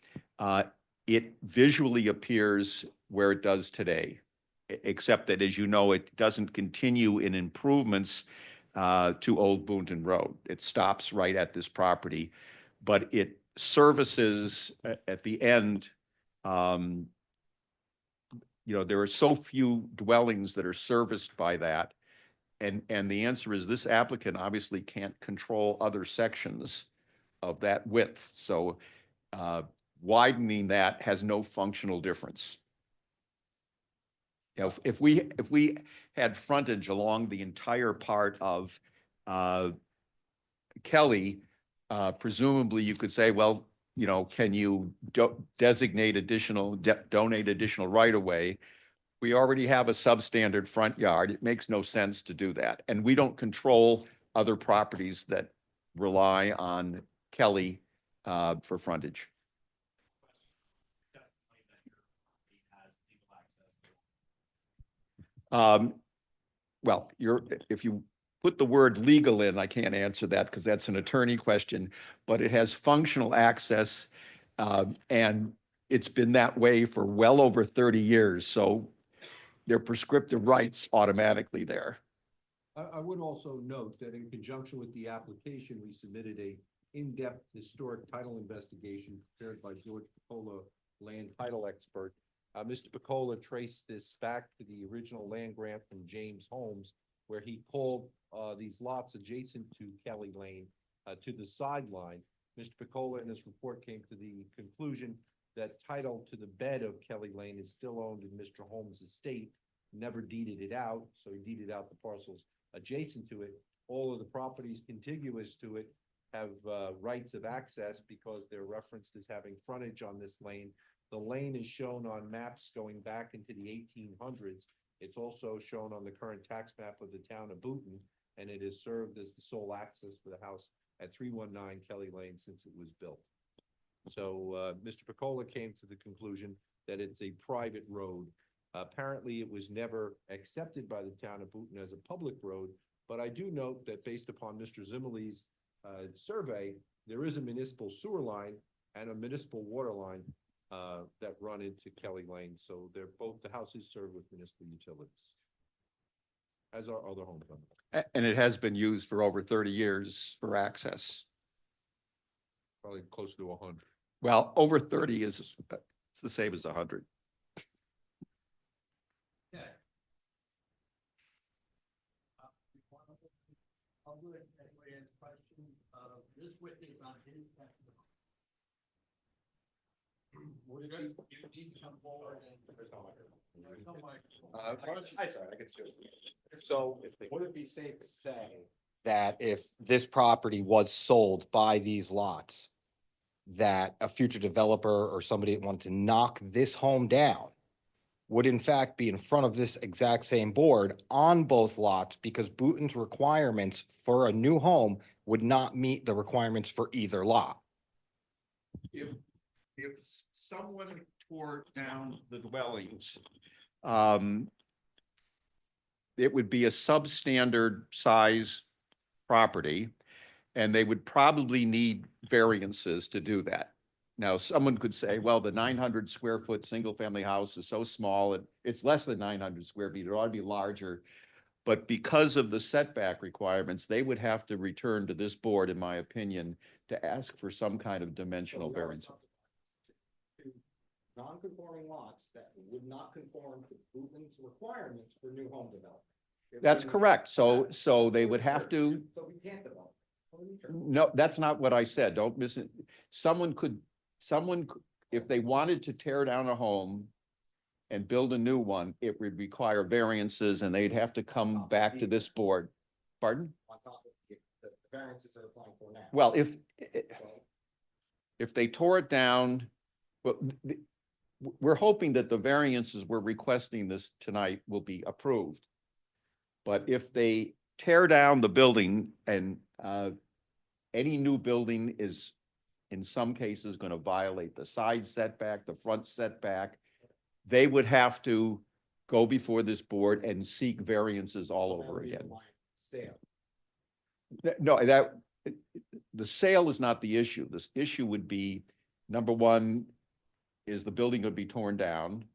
it visually appears where it does today, except that, as you know, it doesn't continue in improvements to Old Boonton Road. It stops right at this property, but it services at the end. You know, there are so few dwellings that are serviced by that. And the answer is this applicant obviously can't control other sections of that width. So widening that has no functional difference. You know, if we had frontage along the entire part of Kelly, presumably you could say, well, you know, can you designate additional, donate additional right-of-way? We already have a substandard front yard. It makes no sense to do that. And we don't control other properties that rely on Kelly for frontage. Well, if you put the word legal in, I can't answer that because that's an attorney question, but it has functional access, and it's been that way for well over 30 years. So there are prescriptive rights automatically there. I would also note that in conjunction with the application, we submitted a in-depth historic title investigation prepared by George Piccola, land title expert. Mr. Piccola traced this back to the original land grant from James Holmes, where he called these lots adjacent to Kelly Lane to the sideline. Mr. Piccola in his report came to the conclusion that title to the bed of Kelly Lane is still owned in Mr. Holmes' estate, never deeded it out, so he deeded out the parcels adjacent to it. All of the properties contiguous to it have rights of access because they're referenced as having frontage on this lane. The lane is shown on maps going back into the 1800s. It's also shown on the current tax map of the town of Boonton, and it has served as the sole access for the house at 319 Kelly Lane since it was built. So Mr. Piccola came to the conclusion that it's a private road. Apparently, it was never accepted by the town of Boonton as a public road, but I do note that based upon Mr. Zimmerle's survey, there is a municipal sewer line and a municipal water line that run into Kelly Lane. So they're both, the houses served with municipal utilities, as are other homes. And it has been used for over 30 years for access. Probably close to 100. Well, over 30 is, it's the same as 100. Yeah. Public, anybody has questions? This witness on his testimony. Would it you need to come forward and? So would it be safe to say that if this property was sold by these lots, that a future developer or somebody that wanted to knock this home down would in fact be in front of this exact same board on both lots, because Boonton's requirements for a new home would not meet the requirements for either lot? If someone tore down the dwellings, it would be a substandard size property, and they would probably need variances to do that. Now, someone could say, well, the 900 square foot single family house is so small, and it's less than 900 square feet, it ought to be larger. But because of the setback requirements, they would have to return to this board, in my opinion, to ask for some kind of dimensional variance. To non-conforming lots that would not conform to Blueland's requirements for new home development. If That's we- correct. So they would have to, So we can't develop. no, that's not what I said. Don't miss it. Someone could, if they wanted to tear down a home and build a new one, it would require variances and they'd have to come back to this board. Pardon? On top of the variances they're applying for now. Well, So, if they tore it down, well, we're hoping that the variances we're requesting this tonight will be approved. But if they tear down the building and any new building is in some cases going to violate the side setback, the front setback, they would have to go before this board and seek variances all over again. Sale. No, the sale is not the issue. This issue would be, number one, is the building going to be torn down?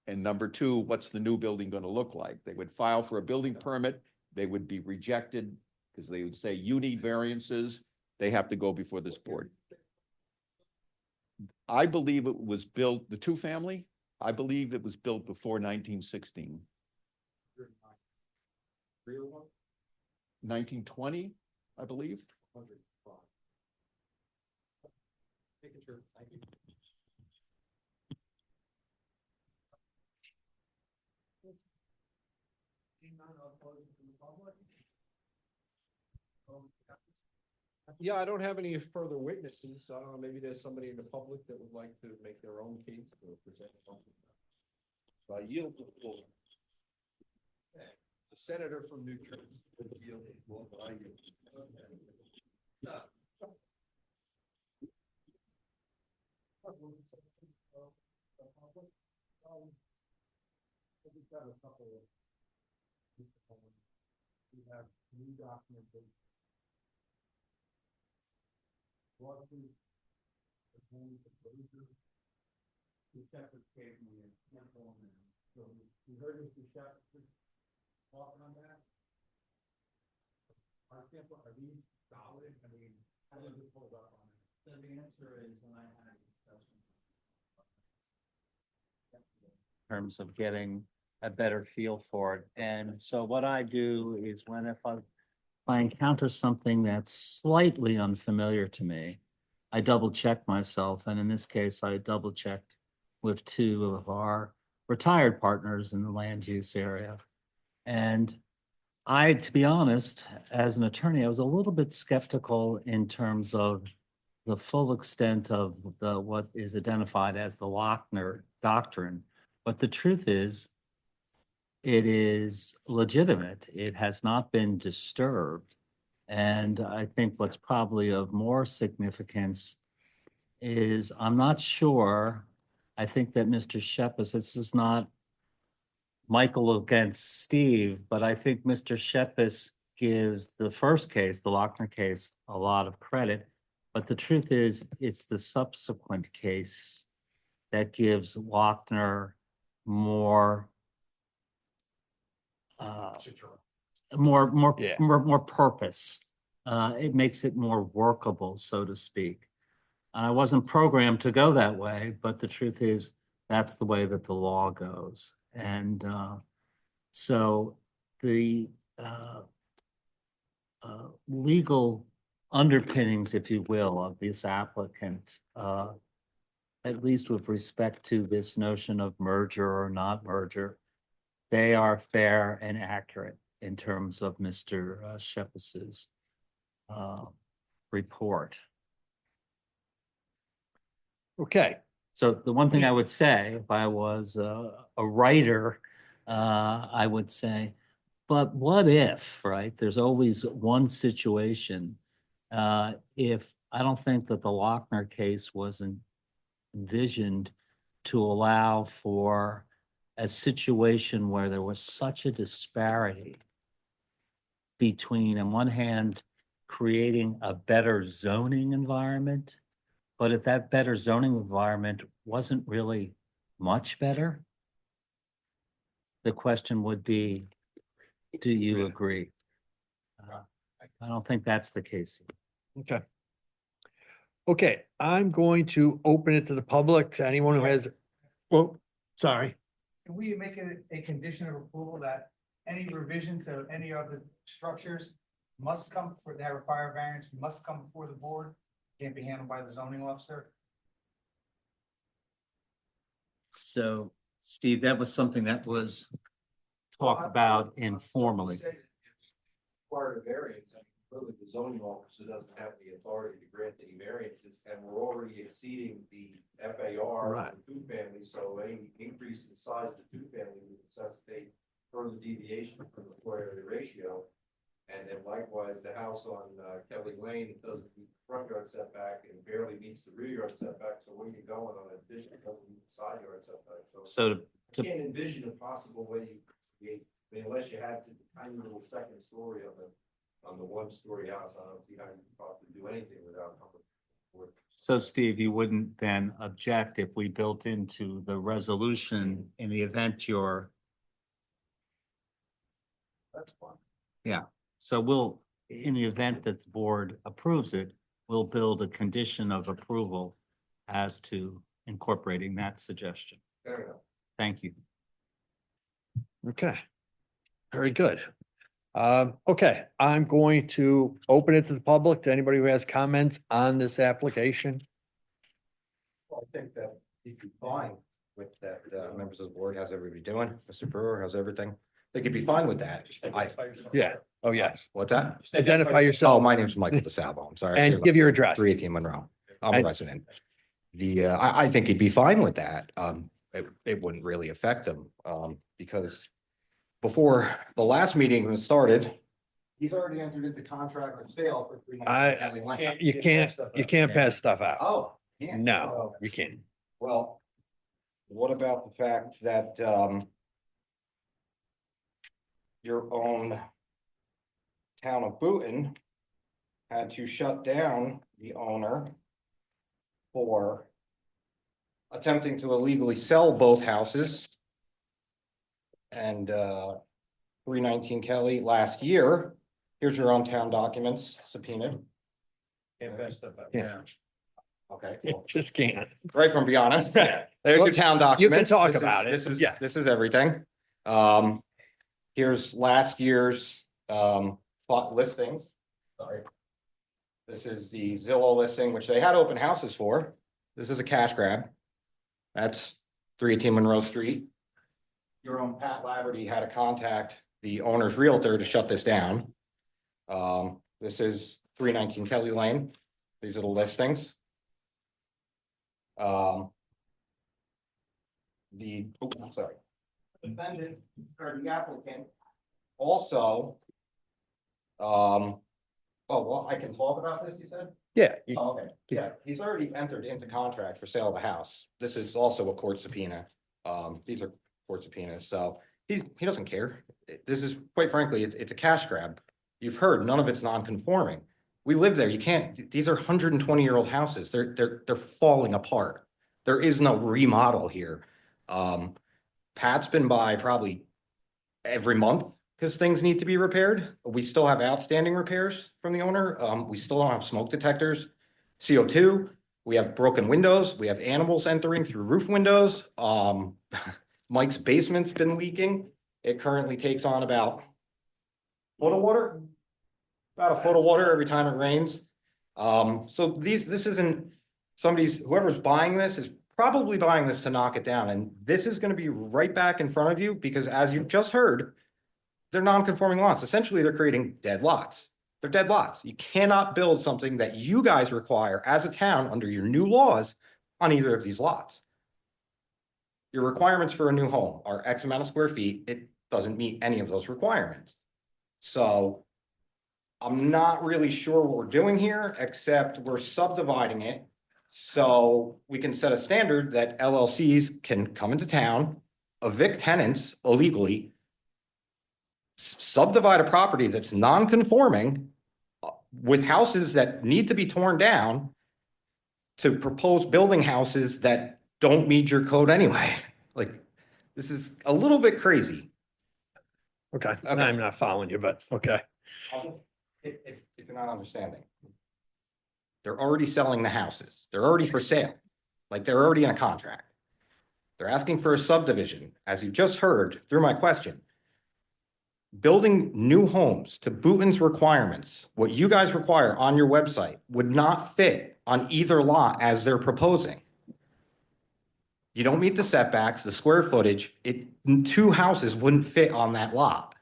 And number two, what's the new building going to look like? They would file for a building permit. They would be rejected because they would say, you need variances. They have to go before this board. I believe it was built, the two family, I believe it was built before 1916. Real one? 1920, I believe. 105. Making sure, thank you. Yeah, I don't have any further witnesses. I don't know, maybe there's somebody in the public that would like to make their own case or present something. So I yield the floor. Okay. The senator from New Jersey. will yield the floor, but I yield. We have new documentation. Lawsuit, the Fraser. The Shepherd gave me a sample on that. So we heard Mr. Shepherd talking on that. Our sample, are these solid? I mean, how does it hold up on it? So the answer is when I had a discussion. In terms of getting a better feel for it. And so what I do is if I encounter something that's slightly unfamiliar to me, I double check myself. And in this case, I double checked with two of our retired partners in the land use area. And to be honest, as an attorney, I was a little bit skeptical in terms of the full extent of what is identified as the Lochner doctrine. But the truth is, it is legitimate. It has not been disturbed. And I think what's probably of more significance is I'm not sure. I think that Mr. Shepis, this is not Michael against Steve, but I think Mr. Shepis gives the first case, the Lochner case, a lot of credit. But the truth is, it's the subsequent case that gives Lochner more more purpose. It makes it more workable, so to speak. And I wasn't programmed to go that way, but the truth is that's the way that the law goes. And so the legal underpinnings, if you will, of this applicant, at least with respect to this notion of merger or not merger, they are fair and accurate in terms of Mr. Shepis's report. Okay. So the one thing I would say, if I was a writer, I would say, but what if, right? There's always one situation. If I don't think that the Lochner case wasn't envisioned to allow for a situation where there was such a disparity between, on one hand, creating a better zoning environment, but if that better zoning environment wasn't really much better, the question would be, do you agree? I don't think that's the case. Okay. Okay, I'm going to open it to the public, to anyone who has, well, sorry. Can we make it a condition of approval that any revision to any of the structures must come for that require variance, must come before the board? Can't be handled by the zoning officer? So, Steve, that was something that was talked about informally. Required a variance, and clearly the zoning officer doesn't have the authority to grant any variances, and we're already exceeding the FAR Right. of the two-family, so any increase in the size of the two-family would necessitate further deviation from the floor area ratio. And then likewise, the house on Kelly Lane doesn't meet the front yard setback and barely meets the rear yard setback, so where you going on an addition, it doesn't meet the side yard setback, so. So I can't envision a possible way you create, I mean, unless you had the tiny little second story on the one-story house, I don't see how you could possibly do anything without coming forward. So Steve, you wouldn't then object if we built into the resolution in the event you're, That's fine. so we'll, in the event that the board approves it, we'll build a condition of approval as to incorporating that suggestion. Fair enough. Thank you. Okay. Very good. Okay, I'm going to open it to the public, to anybody who has comments on this application. Well, I think that you'd be fine with that, members of the board, how's everybody doing? Mr. Brewer, how's everything? They could be fine with that. Yeah, oh, yes. What's that? Identify Oh, yourself my name's Michael DeSalvo, I'm sorry. and give your address. 318 Monroe. I'm a And- resident. I think he'd be fine with that. It wouldn't really affect him, because before the last meeting was started, he's already entered into contract of sale for 319 Kelly Lane. You can't pass stuff out. Oh, yeah. No, you can't. Well, what about the fact that, your own town of Boonton had to shut down the owner for attempting to illegally sell both houses. And 319 Kelly last year, here's your own town documents subpoenaed. Can't pass stuff out. Yeah. Okay. You well, just can't. right from be honest. There's your town documents. talk This is- about it, This is, yeah. this is everything. Here's last year's listings. Sorry. This is the Zillow listing, which they had open houses for. This is a cash grab. That's 318 Monroe Street. Your own Pat Laverty had to contact the owner's realtor to shut this down. This is 319 Kelly Lane. These are the listings. I'm sorry. Defendant or the applicant also. Oh, well, I can talk about this, you said? Yeah, Oh, okay, yeah, he's already entered into contract for sale of the house. This is also a court subpoena. These are court subpoenas, so he doesn't care. This is, quite frankly, it's a cash grab. You've heard, none of it's non-conforming. We live there, you can't, these are 120-year-old houses. They're falling apart. There is no remodel here. Pat's been by probably every month because things need to be repaired. We still have outstanding repairs from the owner. We still don't have smoke detectors, CO2. We have broken windows. We have animals entering through roof windows. Mike's basement's been leaking. It currently takes on about a foot of water every time it rains. So this isn't whoever's buying this is probably buying this to knock it down. And this is going to be right back in front of you because as you've just heard, they're non-conforming lots. Essentially, they're creating dead lots. They're dead lots. You cannot build something that you guys require as a town under your new laws on either of these lots. Your requirements for a new home are X amount of square feet. It doesn't meet any of those requirements. So I'm not really sure what we're doing here, except we're subdividing it So we can set a standard that LLCs can come into town, evict tenants illegally, subdivide a property that's non-conforming with houses that need to be torn down to propose building houses that don't meet your code anyway. Like, this is a little bit crazy. Okay, Okay. I'm not following you, but okay. If you're not understanding. They're already selling the houses. They're already for sale. Like, they're already in a contract. They're asking for a subdivision, as you've just heard through my question. Building new homes to Booton's requirements, what you guys require on your website, would not fit on either lot as they're proposing. You don't meet the setbacks, the square footage, two houses wouldn't fit on that lot.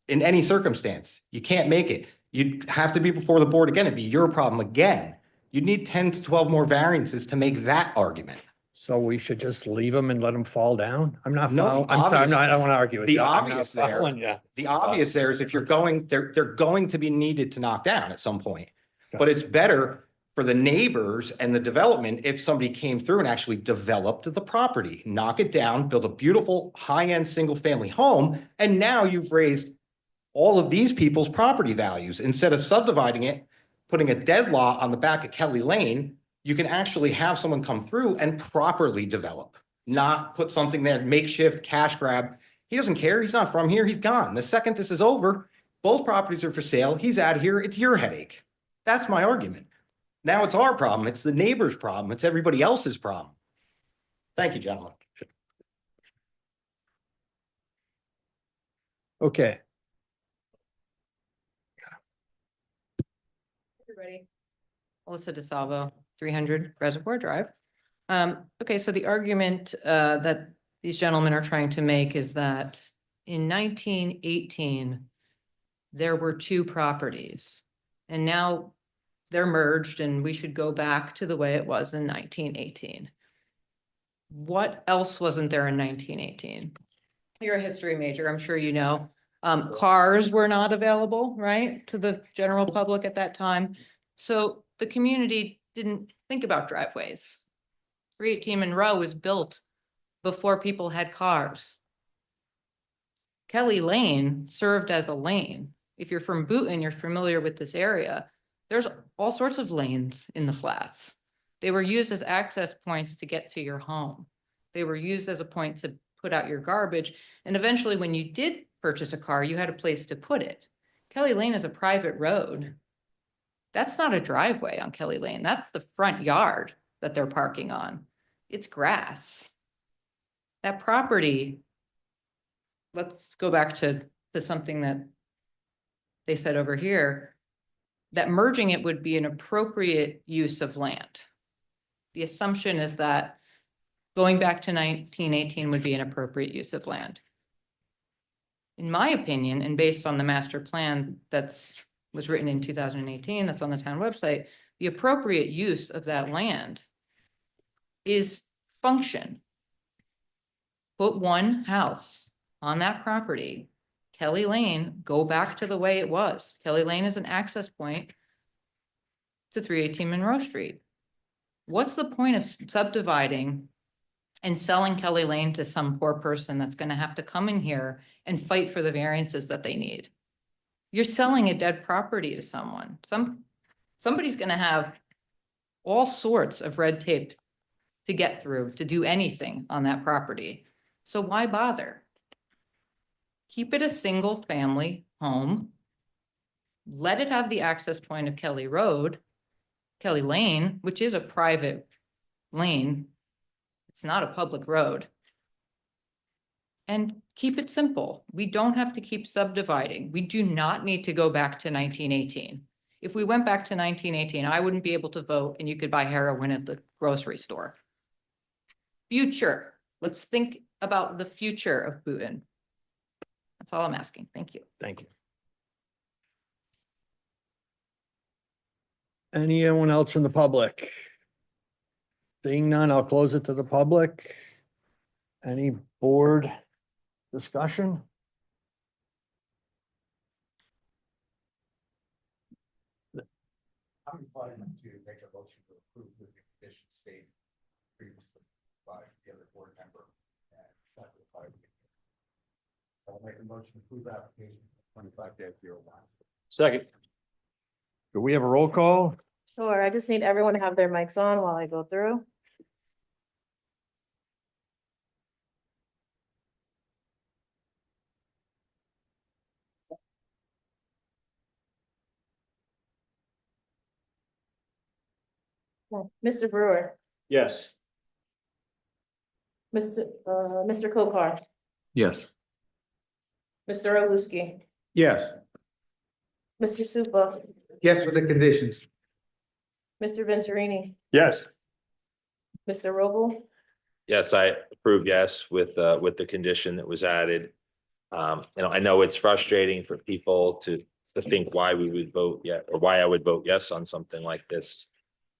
In any circumstance, you can't make it. You'd have to be before the board again. It'd be your problem again. You'd need 10 to 12 more variances to make that argument. So we should just leave them and let them fall down? I'm not No, the following, I'm sorry, obvious- I don't want to argue with the you. I'm not obvious there- following you. The obvious there is if you're going, they're going to be needed to knock down at some point. Okay. But it's better for the neighbors and the development if somebody came through and actually developed the property, knock it down, build a beautiful high-end single-family home, and now you've raised all of these people's property values. Instead of subdividing it, putting a dead lot on the back of Kelly Lane, you can actually have someone come through and properly develop, not put something there, makeshift, cash grab. He doesn't care. He's not from here. He's gone. The second this is over, both properties are for sale. He's out of here. It's your headache. That's my argument. Now it's our problem. It's the neighbor's problem. It's everybody else's problem. Thank you, gentlemen. Okay, Everybody. Alyssa DeSalvo, 300 Reservoir Drive. Okay, so the argument that these gentlemen are trying to make is that in 1918, there were two properties, and now they're merged, and we should go back to the way it was in 1918. What else wasn't there in 1918? You're a history major, I'm sure you know. Cars were not available, right, to the general public at that time. So the community didn't think about driveways. 318 Monroe was built before people had cars. Kelly Lane served as a lane. If you're from Booton, you're familiar with this area. There's all sorts of lanes in the flats. They were used as access points to get to your home. They were used as a point to put out your garbage. And eventually, when you did purchase a car, you had a place to put it. Kelly Lane is a private road. That's not a driveway on Kelly Lane. That's the front yard that they're parking on. It's grass. That property, let's go back to something that they said over here, that merging it would be an appropriate use of land. The assumption is that going back to 1918 would be an appropriate use of land. In my opinion, and based on the master plan was written in 2018, that's on the town website, the appropriate use of that land is function. Put one house on that property, Kelly Lane, go back to the way it was. Kelly Lane is an access point to 318 Monroe Street. What's the point of subdividing and selling Kelly Lane to some poor person that's going to have to come in here and fight for the variances that they need? You're selling a dead property to someone. Somebody's going to have all sorts of red tape to get through to do anything on that property. So why bother? Keep it a single family home. Let it have the access point of Kelly Lane, which is a private lane. It's not a public road. And keep it simple. We don't have to keep subdividing. We do not need to go back to 1918. If we went back to 1918, I wouldn't be able to vote and you could buy heroin at the grocery store. Future. Let's think about the future of Booton. That's all I'm asking. Thank you. thank you. Anyone else from the public? Seeing none, I'll close it to the public. Any board discussion? I'm inclined to make a motion to approve with the conditions stated previously by the other board member. And that was by me. I'll make a motion to approve application 25-01. Second. Do we have a roll call? Sure, I just need everyone to have their mics on while I go through. Mr. Brewer, Yes. Mr. Kokar, Yes. Mr. Aluski, Yes. Mr. Supa, Yes, with the conditions. Mr. Venturini, Yes. Mr. Roble, Yes, I approve, yes, with the condition that was added. I know it's frustrating for people to think why we would vote yet, or why I would vote yes on something like this.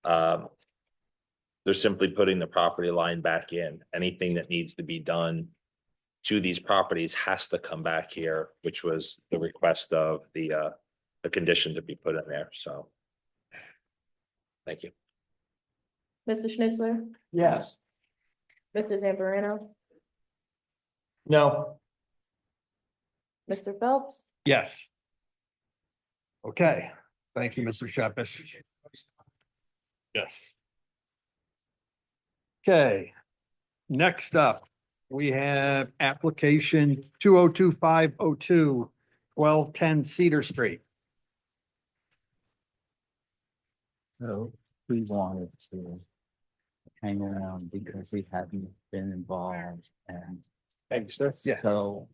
They're simply putting the property line back in. Anything that needs to be done to these properties has to come back here, which was the request of the condition to be put in there, so. Thank you. Mr. Schnitzler, Yes. Mr. Zamparino, No. Mr. Phelps, Yes. Okay, thank you, Mr. Shepherd. Yes. Okay, next up, we have application 202502, 1210 Cedar Street. So we wanted to hang around because he hadn't been involved and Thanks, sir. Yeah. so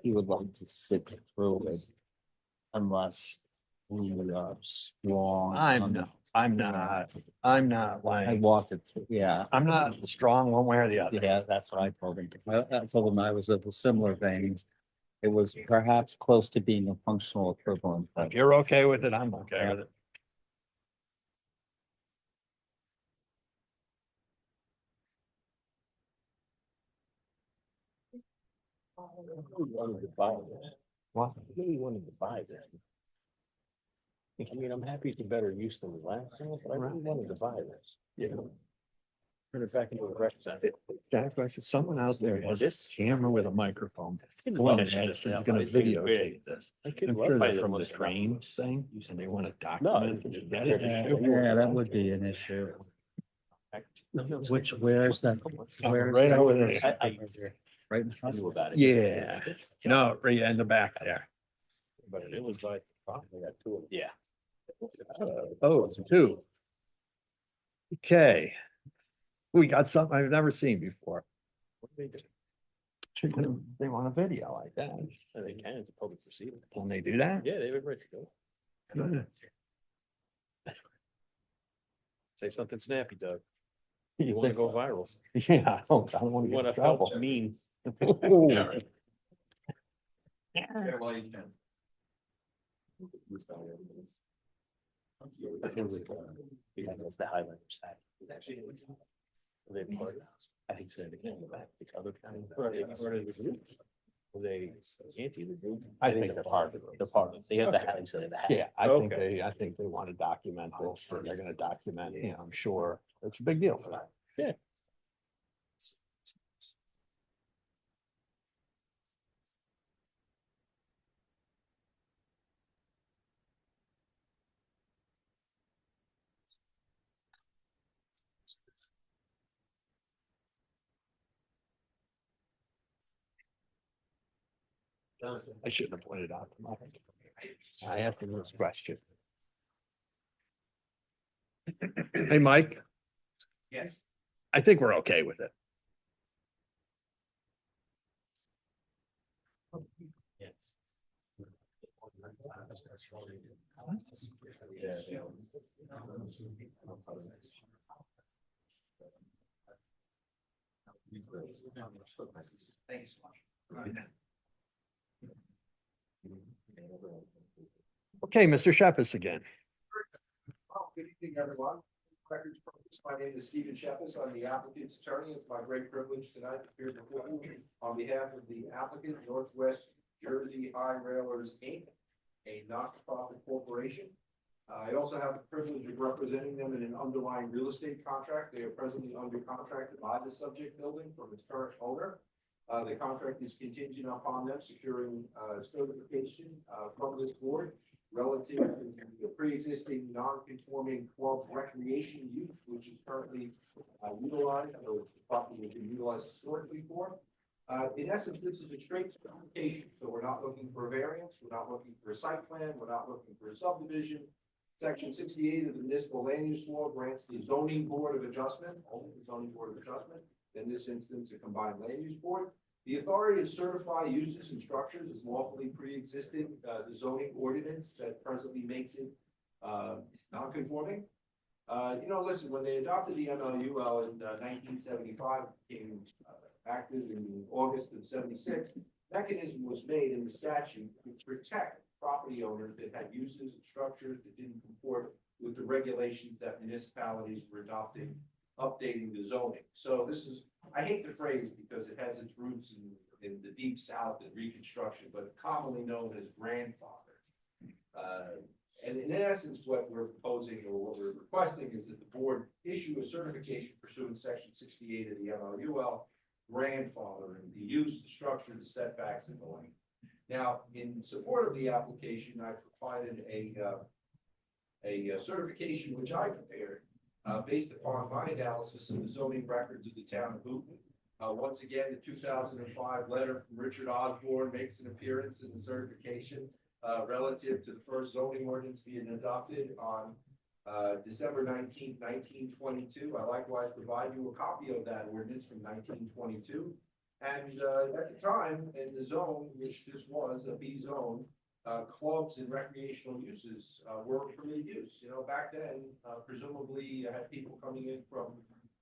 he would like to sit through it unless we are strong. I'm not I like, walked it through, yeah. I'm not strong one way or the other. Yeah, that's what I told him. I told him I was of a similar vein. It was perhaps close to being a functional equivalent. but- If you're okay with it, I'm okay with it. What? Really wanted to buy this. I mean, I'm happy it's a better use than the last one, but I really wanted to buy this. Yeah. Turn it back into a rec center. Jack, someone out there has a This- camera with a microphone. Could Pointed love at it. us, and he's Yeah, gonna I think it's videotape this. I could I'm love sure buying they're it from the once in a train while. thing, and they wanna No, document it. Get it. Yeah, that would be an issue. Where's that? Where's Right that? over there. Right in I front. knew about it. Yeah. No, right in the back there. But it was like, I got two of them. Yeah. Oh, it's two. Okay. We got something I've never seen before. What do they do? They want a video like that. And they can, it's a public proceeding. Can they do that? Yeah, they were ready to go. Good. Say something snappy, Doug. You You wanna think- go viral. Yeah, I don't wanna You get wanna in trouble. help mean. Ooh. That was the Highlander side. They part, I think so, they can't go back to other counties. Were they anti the group? I think they're part of it. They're part of it. They have the hat, so they have the hat. Yeah, I think they want to document this, and they're gonna document, it, I'm sure, it's a big deal for them. Yeah. I shouldn't have pointed out. to Mike. I asked him this question. Hey, Mike, Yes. I think we're okay with it. Thanks so much. Okay, Mr. Shepherd again. Good evening, everyone. Records purpose. My name is Stephen Shepis. I'm the applicant's attorney. It's my great privilege tonight to appear before you on behalf of the applicant, Northwest Jersey High Railers, Inc., a not-for-profit corporation. I also have the privilege of representing them in an underlying real estate contract. They are presently under contract to buy the subject building from its current owner. The contract is contingent upon them securing certification from this board relative to the pre-existing non-conforming club recreation use, which is currently utilized, or which the property has been utilized historically for. In essence, this is a straight certification, so we're not looking for a variance, we're not looking for a site plan, we're not looking for a subdivision. Section 68 of the municipal land use law grants the zoning board of adjustment, only the zoning board of adjustment, in this instance, a combined land use board, the authority to certify uses and structures as lawfully pre-existing, the zoning ordinance that presently makes it non-conforming. Listen, when they adopted the MLUL in 1975, became active in August of 76, mechanism was made in the statute to protect property owners that had uses and structures that didn't comport with the regulations that municipalities were adopting, updating the zoning. So this is, I hate the phrase because it has its roots in the deep south and Reconstruction, but commonly known as grandfather. And in essence, what we're proposing or what we're requesting is that the board issue a certification pursuant to section 68 of the MLUL, grandfather, and the use, the structure, the setbacks, and the length. Now, in support of the application, I provided a certification which I prepared based upon my analysis of the zoning records of the town of Houghton. Once again, the 2005 letter from Richard Osborne makes an appearance in the certification relative to the first zoning ordinance being adopted on December 19th, 1922. I likewise provide you a copy of that ordinance from 1922. And at the time, in the zone, which this was a B zone, clubs and recreational uses were permitted use. Back then, presumably you had people coming in from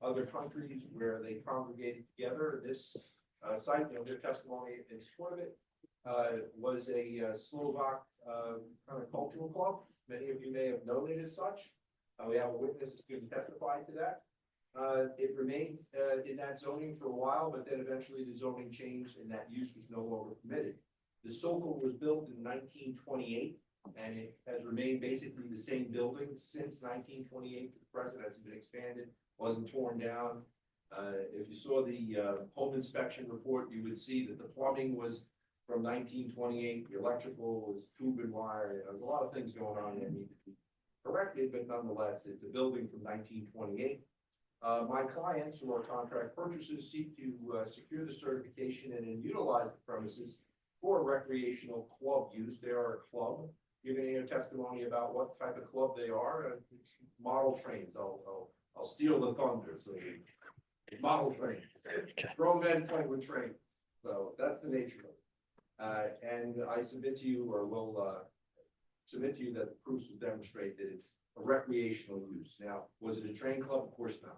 other countries where they congregated together. This site, their testimony in support of it, was a Slovak kind of cultural club. Many of you may have known it as such. We have a witness that's going to testify to that. It remains in that zoning for a while, but then eventually the zoning changed and that use was no longer permitted. The Sokol was built in 1928, and it has remained basically the same building since 1928 to the present. Hasn't been expanded, wasn't torn down. If you saw the home inspection report, you would see that the plumbing was from 1928, the electrical was tube and wire. There's a lot of things going on that need to be corrected, but nonetheless, it's a building from 1928. My clients who are contract purchasers seek to secure the certification and then utilize the premises for recreational club use. They are a club. You're going to hear testimony about what type of club they are. It's model trains. I'll steal the thunder. So model trains. Grown men playing with trains. So that's the nature of it. And I submit to you, or will submit to you, that the proofs will demonstrate that it's a recreational use. Now, was it a train club? Of course not.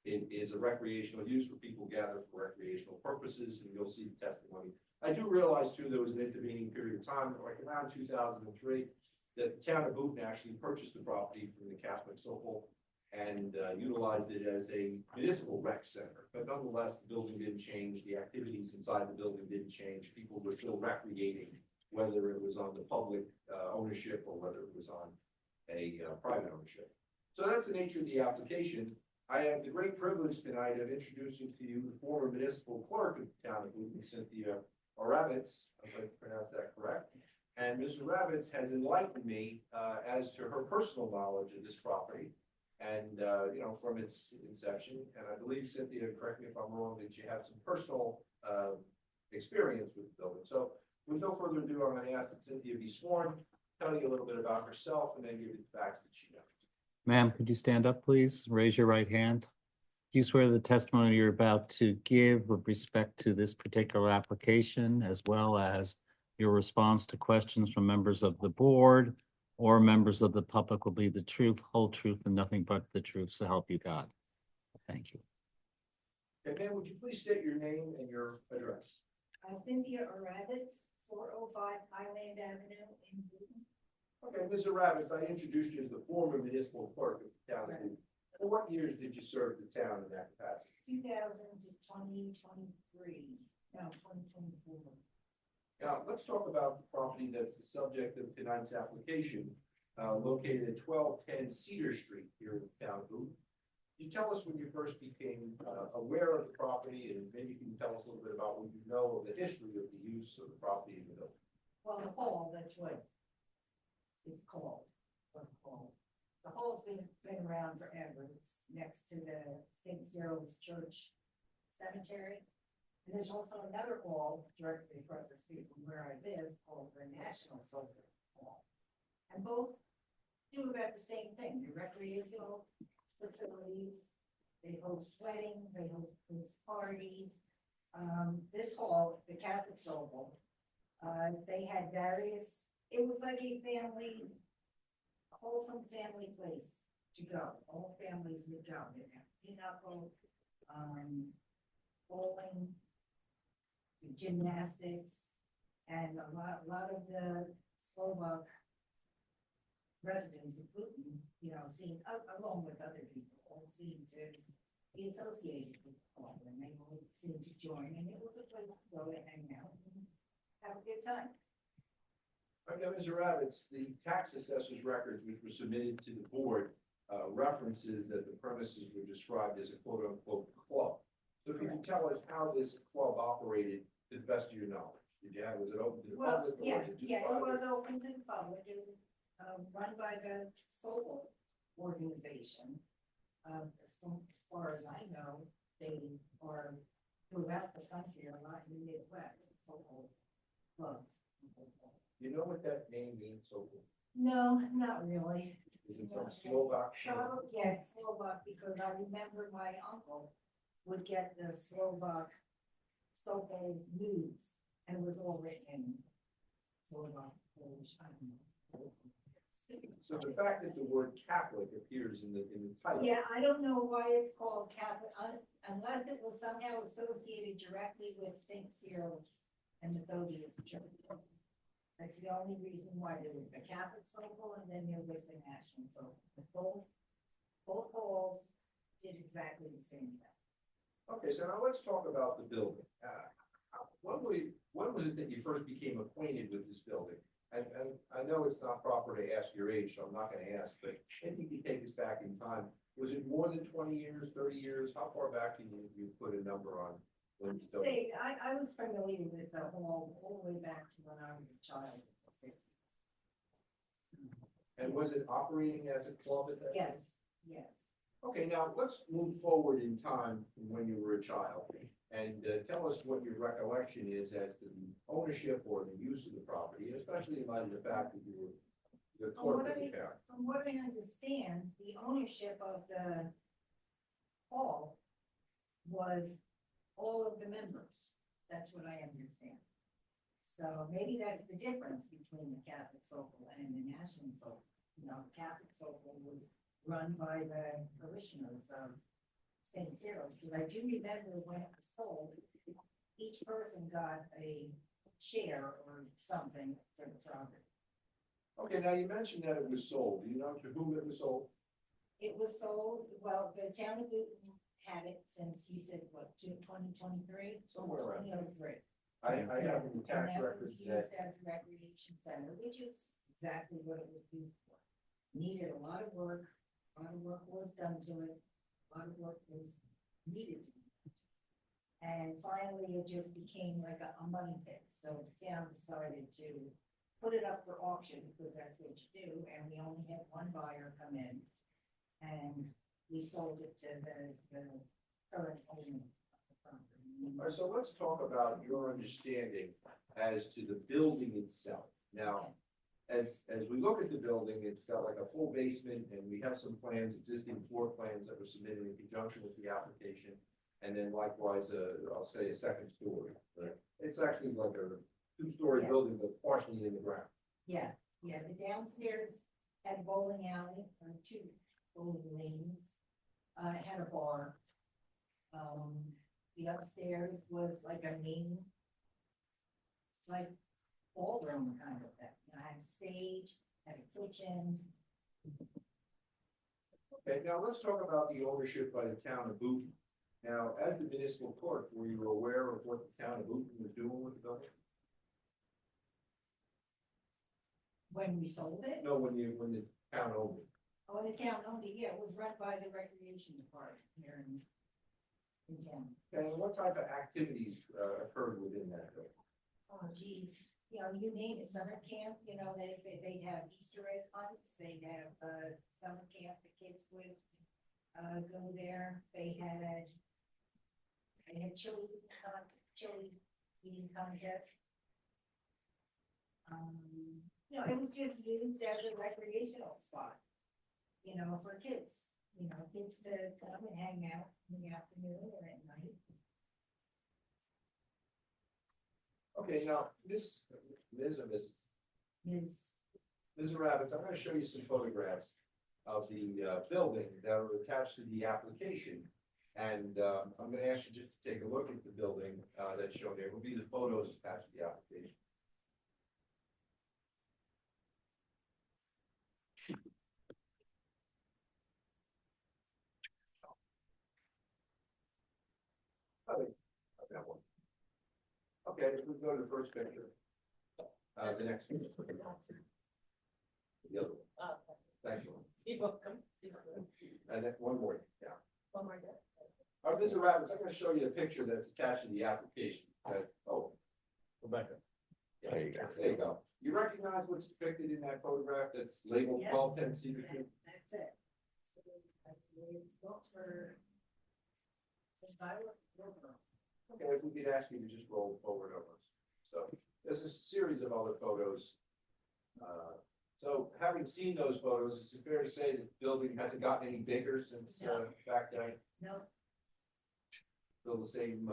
It is a recreational use where people gather for recreational purposes, and you'll see the testimony. I do realize too, there was an intervening period of time, like around 2003, that the town of Houghton actually purchased the property from the Catholic Sokol and utilized it as a municipal rec center. But nonetheless, the building didn't change. The activities inside the building didn't change. People were still recreating, whether it was on the public ownership or whether it was on a private ownership. So that's the nature of the application. I have the great privilege tonight of introducing to you the former municipal clerk of the town of Houghton, Cynthia Oravitz, if I pronounce that correct. And Ms. Oravitz has enlightened me as to her personal knowledge of this property and, from its inception. And I believe, Cynthia, correct me if I'm wrong, that you have some personal experience with the building. So with no further ado, I'm going to ask that Cynthia be sworn, tell you a little bit about herself, and then give you the facts that she knows. Ma'am, could you stand up, please? Raise your right hand. Do you swear the testimony you're about to give with respect to this particular application, as well as your response to questions from members of the board or members of the public, will be the truth, whole truth, and nothing but the truth, so help you God? Thank you. Okay, ma'am, would you please state your name and your address? Cynthia Oravitz, 405 Highland Avenue in Houghton. Okay, Ms. Oravitz, I introduced you as the former municipal clerk of the town of Houghton. For what years did you serve the town in that capacity? 2000 to 2023, no, 2024. Now, let's talk about the property that's the subject of tonight's application. located at 1210 Cedar Street here in the town of Boone. Can you tell us when you first became aware of the property, and maybe you can tell us a little bit about what you know of the history of the use of the property in the building? Well, the hall, that's what it's called, what's it called. The hall's been around forever. It's next to the St. Cyril's Church Cemetery. And there's also another hall directly across the street from where I live called the National Soldier Hall. And both do about the same thing. They're recreational facilities. They host weddings, they host parties. This hall, the Catholic Soul, they had various, it was like a family, wholesome family place to go. All families would go. They had pinochle, bowling, gymnastics, and a lot of the Slovak residents of Putin, you know, seemed, along with other people, all seemed to be associated with the club, and they all seemed to join, and it was a place to go to hang out and have a good time. Now, Mr. Ravitz, the tax assessor's records which were submitted to the board references that the premises were described as a quote-unquote club. So could you tell us how this club operated to the best of your knowledge? Was it open to the Well, public? or yeah, was it just it private? was open to the public, it was, run by the Soul organization. As far as I know, they are throughout the country, a lot in the Midwest, Soul clubs. You know what that name means, so? No, not really. Is it some Slovak? Probably, yeah, Slovak, because I remember my uncle would get the Slovak Soul news, and it was all written in Slovak, Polish, I don't know. So the fact that the word Catholic appears in the title. Yeah, I don't know why it's called Catholic, unless it was somehow associated directly with St. Cyril's and Methodius Church. That's the only reason why there was the Catholic Soul and then there was the National Soul. Both halls did exactly the same thing. Okay, so now let's talk about the building. When was it that you first became acquainted with this building? And I know it's not proper to ask your age, so I'm not gonna ask, but maybe you could take us back in time. Was it more than 20 years, 30 years? How far back can you put a number on? When you built it? Say, I was familiar with the hall all the way back to when I was a child in the 60s. And was it operating as a club at that time? Yes, yes. Okay, now let's move forward in time from when you were a child and tell us what your recollection is as to the ownership or the use of the property, especially in light of the fact that you were the clerk of the town. From what I understand, the ownership of the hall was all of the members. That's what I understand. So maybe that's the difference between the Catholic Soul and the National Soul. You know, the Catholic Soul was run by the parishioners of St. Cyril's, because I do remember when it was sold, each person got a share or something for the property. Okay, now you mentioned that it was sold. Do you know to whom it was sold? It was sold, well, the town of Newton had it since, you said, what, 2023? Somewhere around. 2003. I have in the tax And that records was that, used as a recreation center, which is exactly what it was used for. Needed a lot of work was done to it, a lot of work was needed to be done. And finally, it just became like a money pit, so the town decided to put it up for auction, because that's what you do, and we only had one buyer come in. And we sold it to the current owner of the property. all right, so let's talk about your understanding as to the building itself. Now, as we look at the building, it's got like a full basement, and we have some plans, existing floor plans that were submitted in conjunction with the application. And then likewise, I'll say a second story. It's actually like a two-story Yes. building, but partially in the ground. Yeah, the downstairs had a bowling alley, or 2 bowling lanes, it had a bar. The upstairs was like a main, like ballroom kind of thing, you know, had a stage, had a kitchen. Okay, now let's talk about the ownership by the town of Boonton. Now, as the municipal clerk, were you aware of what the town of Boonton was doing with the building? when we sold it. No, when the town owned it. Oh, the town owned it, yeah, it was run by the recreation department here in town. And what type of activities occurred within that building? Oh, geez, you know, you name it, summer camp, you know, they have Easter egg hunts, they have, summer camp, the kids would, go there, they had chili eating contest. You know, it was just used as a recreational spot, you know, for kids, you know, kids to come and hang out in the afternoon or at night. Okay, now, Ms. or Mrs. Ms. Ravitz, I'm gonna show you some photographs of the building that are attached to the application. And I'm gonna ask you just to take a look at the building that's shown there. It will be the photos attached to the application. That one. Okay, if we go to the first picture. The next one. The other one. Thanks. And then one more, yeah. One more. All right, Mr. Rabbits, I'm gonna show you a picture that's attached to the application. Oh, Rebecca. Yeah, There you go. There you go. You recognize what's depicted in that photograph that's labeled Yes. 1210 Cedar Street? That's it. It's built for. Okay, if we could ask you to just roll forward over. So there's a series of other photos. So having seen those photos, is it fair to say that the building hasn't gotten any bigger since back then? No, Still the same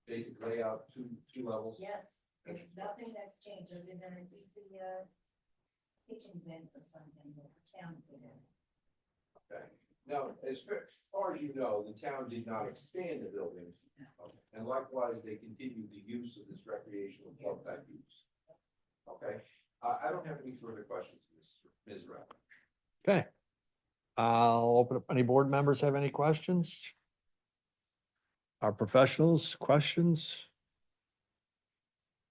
basic layout, two levels? yeah, there's nothing that's changed, other than the kitchen's in or something, or the town's in it. Okay. Now, as far as you know, the town did not expand the building. And likewise, they continued the use of this recreational club type use. Okay, I don't have any further questions, Ms. Rapp. Okay. I'll open up. Any board members have any questions? Our professionals, questions?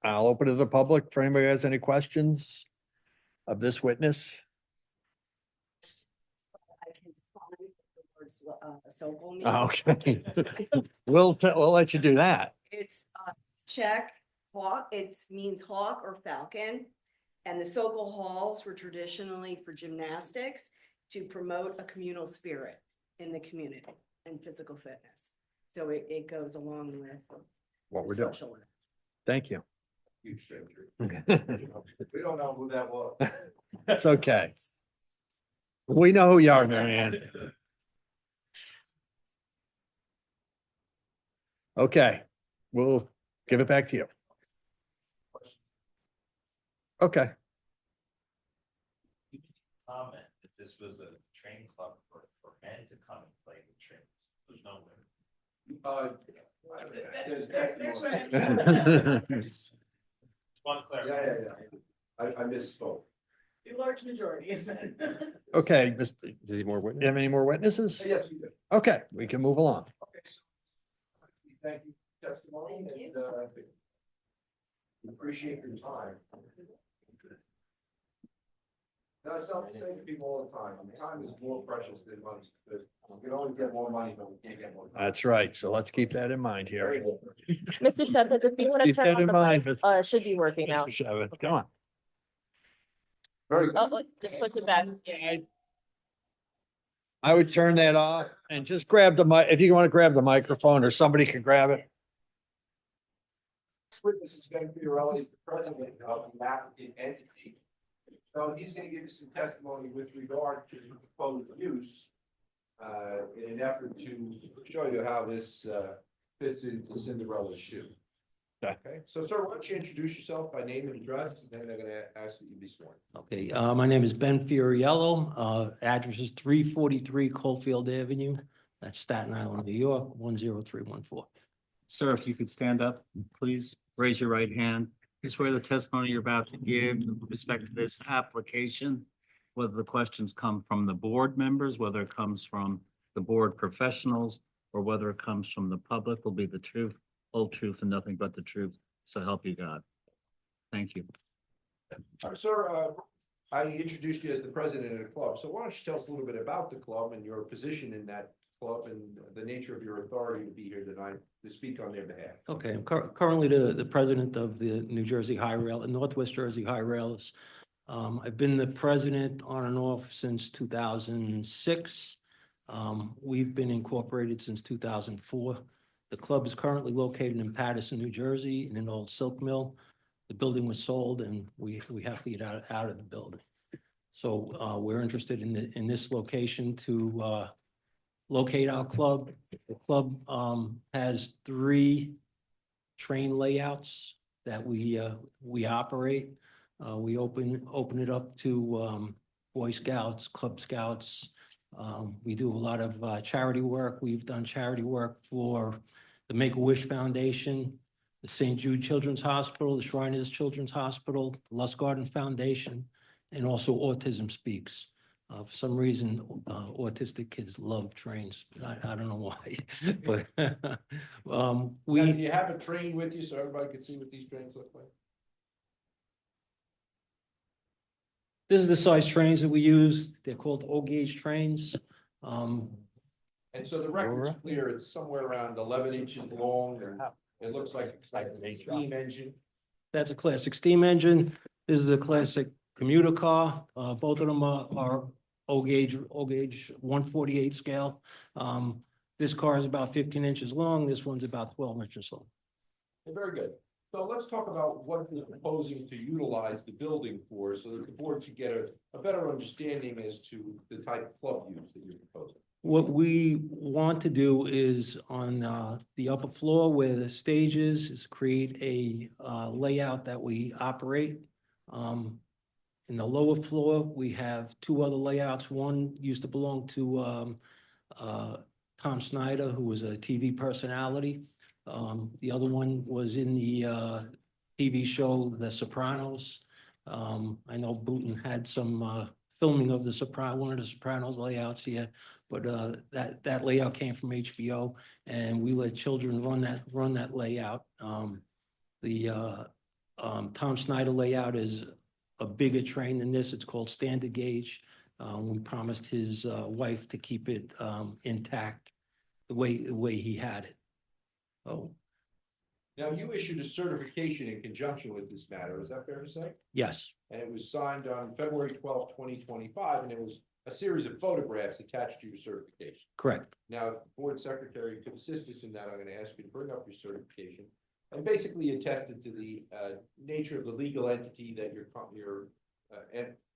I'll open to the public for anybody who has any questions of this witness. I can define the words, Sokol means. Okay. We'll let you do that. It's check, hawk, it means hawk or falcon. And the Sokol halls were traditionally for gymnastics to promote a communal spirit in the community and physical fitness. So it goes along with What we're the doing. social life. Thank you. Huge stranger. We don't know who that was. That's okay. We know who you are, Mary Ann. Okay, we'll give it back to you. Okay. Comment that this was a train club for men to come and play the trains. There's no women. There's One Yeah, clarification. I misspoke. The large majority is men. Okay, Does he more witness? you have any more witnesses? Yes, we do. Okay, we can move along. Okay, so thank you for testimony Thank and you. we appreciate your time. And I say to people all the time, time is more precious than money, because we can always get more money, but we can't get more time. That's right. So let's keep that in mind Very here. good. Mr. Shepard, if you Let's want to keep turn that on in the mind, mic, Mr. it should be working now. Shavit. Come on. Very good. Oh, just push it back. I would turn that off and just grab the mic. If you want to grab the microphone or somebody can grab it. Next witness is Ben Fiorelli, is the president of the applicant entity. So he's gonna give you some testimony with regard to the proposed use in an effort to show you how this fits into Cinderella's shoe. Okay, so sir, why don't you introduce yourself by name and address, and then they're gonna ask that you be sworn. Okay, my name is Ben Fioriello. Address is 343 Coalfield Avenue. That's Staten Island, New York, 10314. Sir, if you could stand up, please raise your right hand. You swear the testimony you're about to give with respect to this application, whether the questions come from the board members, whether it comes from the board professionals, or whether it comes from the public, will be the truth, whole truth, and nothing but the truth. So help you God. Thank you. Sir, I introduced you as the president of the club, so why don't you tell us a little bit about the club and your position in that club and the nature of your authority to be here tonight to speak on their behalf? Okay, I'm currently the president of the New Jersey High Rail, Northwest Jersey High Rails. I've been the president on and off since 2006. We've been incorporated since 2004. The club is currently located in Paterson, New Jersey, in an old silk mill. The building was sold and we have to get out of the building. So we're interested in this location to locate our club. The club has 3 train layouts that we operate. We open it up to Boy Scouts, Cub Scouts. We do a lot of charity work. We've done charity work for the Make-A-Wish Foundation, the St. Jude Children's Hospital, the Shriners Children's Hospital, the Lust Garden Foundation, and also Autism Speaks. For some reason, autistic kids love trains. I don't know why, but Now, do you have a train with you so everybody can see what these trains look like? this is the size trains that we use. They're called O-gauge trains. And so the record's clear, it's somewhere around 11 inches long, and it looks like a steam engine. That's a classic steam engine. This is a classic commuter car. Both of them are O-gauge 148 scale. This car is about 15 inches long. This one's about 12 inches long. Very good. So let's talk about what you're proposing to utilize the building for, so that the board could get a better understanding as to the type of club use that you're proposing. What we want to do is on the upper floor where the stage is create a layout that we operate. In the lower floor, we have 2 other layouts. One used to belong to Tom Snyder, who was a TV personality. The other one was in the TV show The Sopranos. I know Booton had some filming of one of the Sopranos layouts here, but that layout came from HBO, and we let children run that layout. The Tom Snyder layout is a bigger train than this. It's called standard gauge. We promised his wife to keep it intact the way he had it. Oh, Now, you issued a certification in conjunction with this matter, is that fair to say? yes, And it was signed on February 12th, 2025, and it was a series of photographs attached to your certification. correct. Now, if the board secretary could assist us in that, I'm gonna ask you to bring up your certification. And basically attested to the nature of the legal entity that your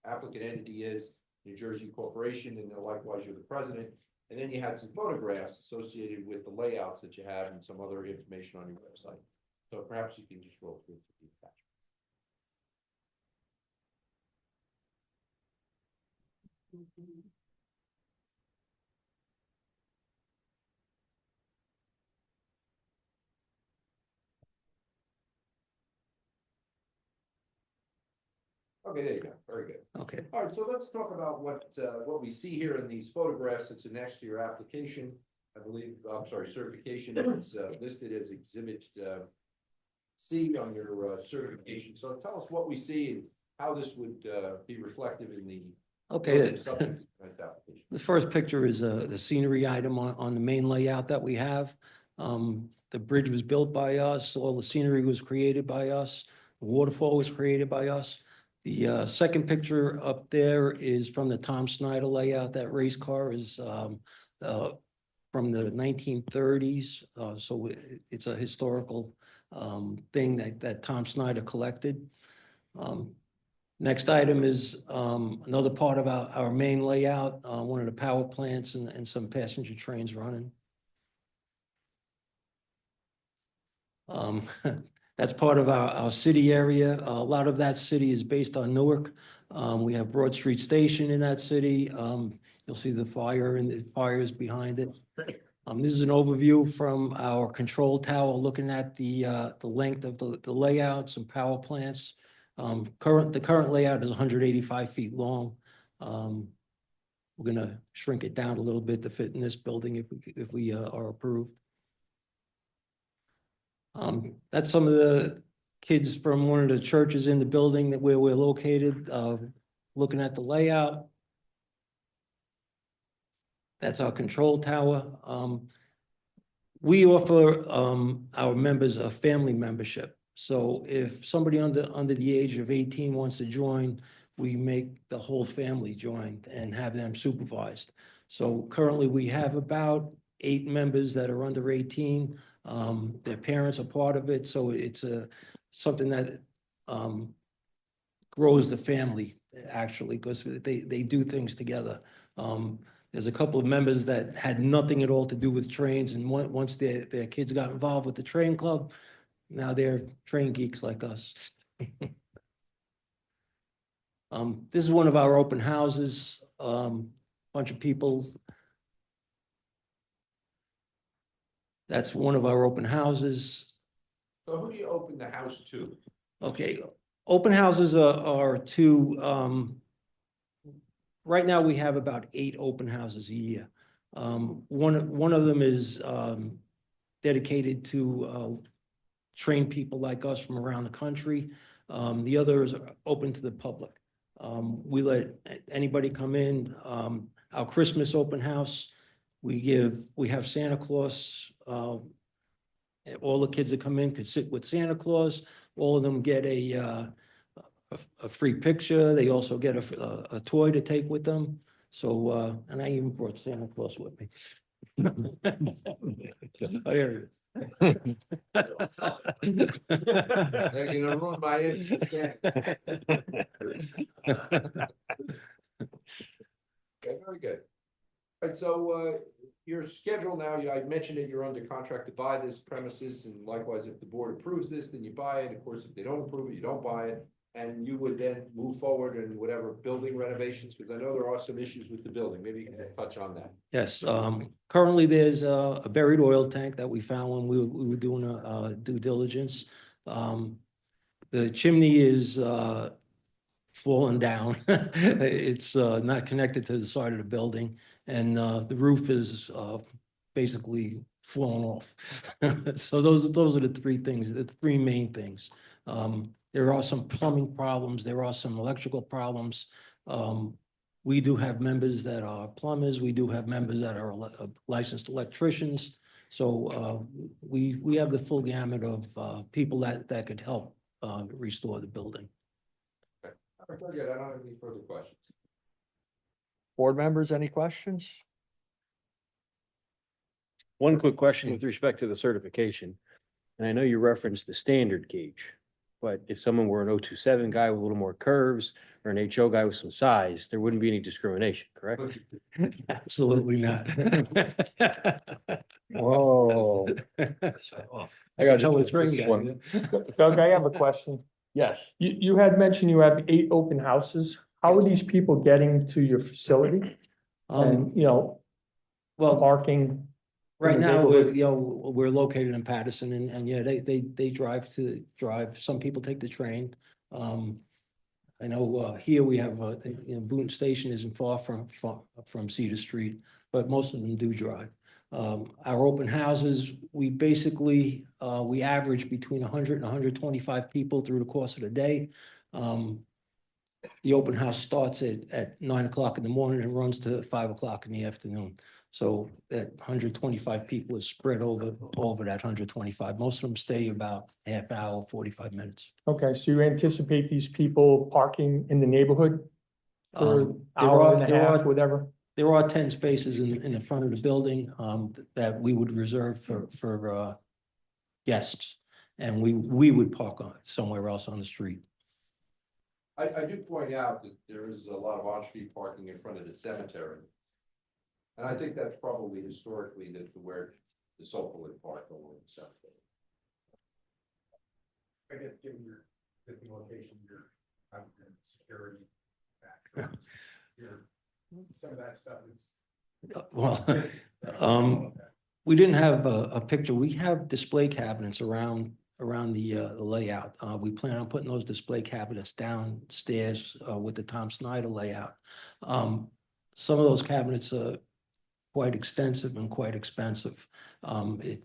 applicant entity is, New Jersey Corporation, and then likewise you're the president. And then you had some photographs associated with the layouts that you have and some other information on your website. So perhaps you can just roll through the attachments. Okay, there you go. Very good. Okay. All right, so let's talk about what we see here in these photographs that's next to your application. I believe, I'm sorry, certification is listed as Exhibit C on your certification. So tell us what we see and how this would be reflective in the Okay. subject application. The first picture is the scenery item on the main layout that we have. The bridge was built by us. All the scenery was created by us. The waterfall was created by us. The second picture up there is from the Tom Snyder layout. That race car is from the 1930s. So it's a historical thing that Tom Snyder collected. Next item is another part of our main layout, one of the power plants and some passenger trains running. That's part of our city area. A lot of that city is based on Newark. We have Broad Street Station in that city. You'll see the fire and the fires behind it. This is an overview from our control tower looking at the length of the layouts and power plants. The current layout is 185 feet long. We're gonna shrink it down a little bit to fit in this building if we are approved. That's some of the kids from one of the churches in the building where we're located. looking at the layout. That's our control tower. We offer our members a family membership. So if somebody under the age of 18 wants to join, we make the whole family join and have them supervised. So currently we have about 8 members that are under 18. Their parents are part of it, so it's something that grows the family actually, because they do things together. There's a couple of members that had nothing at all to do with trains, and once their kids got involved with the train club, now they're train geeks like us. This is one of our open houses. Bunch of people. That's one of our open houses. So who do you open the house to? Okay, open houses are to, right now we have about 8 open houses a year. One of them is dedicated to train people like us from around the country. The others are open to the public. We let anybody come in. Our Christmas open house, we have Santa Claus. All the kids that come in could sit with Santa Claus. All of them get a free picture. They also get a toy to take with them. So, and I even brought Santa Claus with me. Oh, here it is. They're gonna ruin my interest. Okay, very good. All right, so your schedule now, I mentioned that you're under contract to buy this premises, and likewise, if the board approves this, then you buy it. Of course, if they don't approve it, you don't buy it. And you would then move forward in whatever building renovations, because I know there are some issues with the building. Maybe you can just touch on that. Yes, currently there's a buried oil tank that we found when we were doing a due diligence. The chimney is fallen down. It's not connected to the side of the building, and the roof is basically fallen off. So those are the 3 things, the 3 main things. There are some plumbing problems. There are some electrical problems. We do have members that are plumbers. We do have members that are licensed electricians. So we have the full gamut of people that could help restore the building. Okay. Very good. I don't have any further questions. Board members, any questions? One quick question with respect to the certification. And I know you referenced the standard gauge, but if someone were an 027 guy with a little more curves or an HO guy with some size, there wouldn't be any discrimination, correct? Absolutely not. Whoa. I got Tell this ring this guy. one. Doug, I have a question. Yes. You had mentioned you have 8 open houses. How are these people getting to your facility? And, Well, parking? right in the now, neighborhood? we're located in Patterson, and yeah, they drive. Some people take the train. I know here we have Boonton Station isn't far from Cedar Street, but most of them do drive. Our open houses, we basically we average between 100 and 125 people through the course of the day. The open house starts at 9 o'clock in the morning and runs to 5 o'clock in the afternoon. So that 125 people is spread over that 125. Most of them stay about half hour, 45 minutes. Okay, so you anticipate these people parking in the neighborhood for There hour are- and a there half, are- whatever? There are 10 spaces in the front of the building that we would reserve for guests. And we would park on somewhere else on the street. I do point out that there is a lot of on-street parking in front of the cemetery. And I think that's probably historically where the Sokol would park over the cemetery. I guess given your existing location, your security, some of that stuff is. Well, we didn't have a picture. We have display cabinets around the layout. We plan on putting those display cabinets downstairs with the Tom Snyder layout. Some of those cabinets are quite extensive and quite expensive.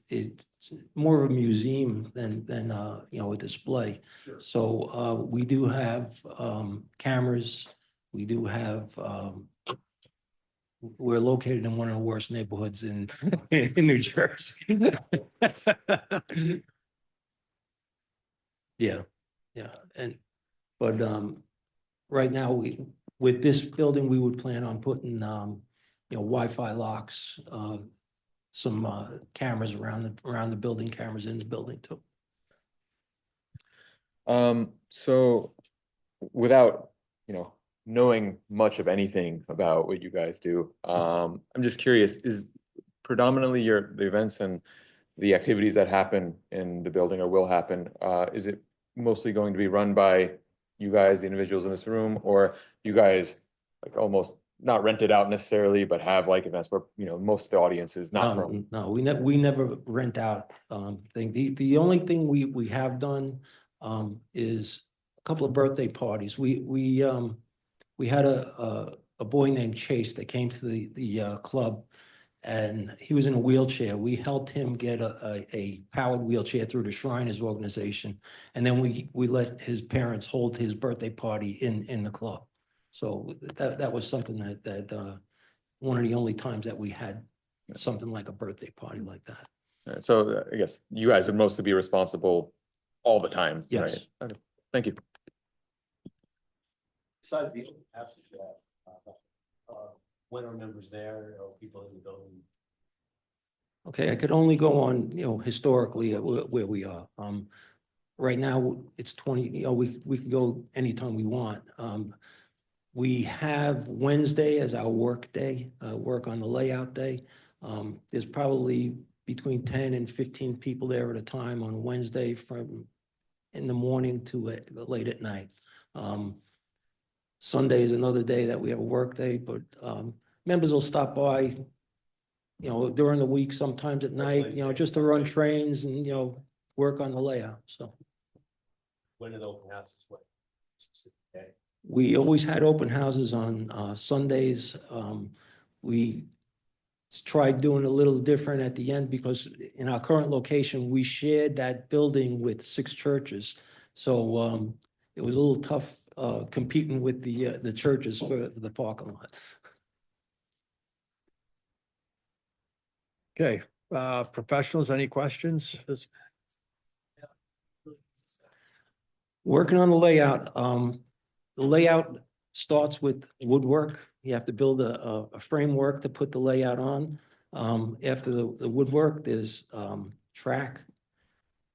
It's more of a museum than a display. Sure. So we do have cameras We do have, we're located in one of the worst neighborhoods in, in New Jersey. Yeah, but, right now, with this building, we would plan on putting, Wi-Fi locks, some, cameras around the building, cameras in the building too. So without, knowing much of anything about what you guys do, I'm just curious, is predominantly the events and the activities that happen in the building or will happen, is it mostly going to be run by you guys, the individuals in this room, or you guys like almost not rent it out necessarily, but have like events where, most of the audience is not from? No, we never rent out, thing. The only thing we have done, is a couple of birthday parties. We had a boy named Chase that came to the club, and he was in a wheelchair. We helped him get a powered wheelchair through the Shriners organization. And then we let his parents hold his birthday party in the club. So that was something that one of the only times that we had something like a birthday party like that. All right, so I guess you guys would mostly be responsible all the time, Yes. right? Okay, thank you. Besides the open houses you have, when are members there or people in the building? Okay, I could only go on, historically where we are. Right now, it's 20, we could go anytime we want. We have Wednesday as our work day, work on the layout day. There's probably between 10 and 15 people there at a time on Wednesday from in the morning to late at night. Sunday is another day that we have a work day, but members will stop by, during the week, sometimes at night, just to run trains and, work on the layout, so. When are the open houses? What specific day? We always had open houses on Sundays. We tried doing a little different at the end because in our current location, we shared that building with 6 churches. So it was a little tough competing with the churches for the parking lot. Okay, professionals, any questions? Working on the layout. The layout starts with woodwork. You have to build a framework to put the layout on. After the woodwork, there's track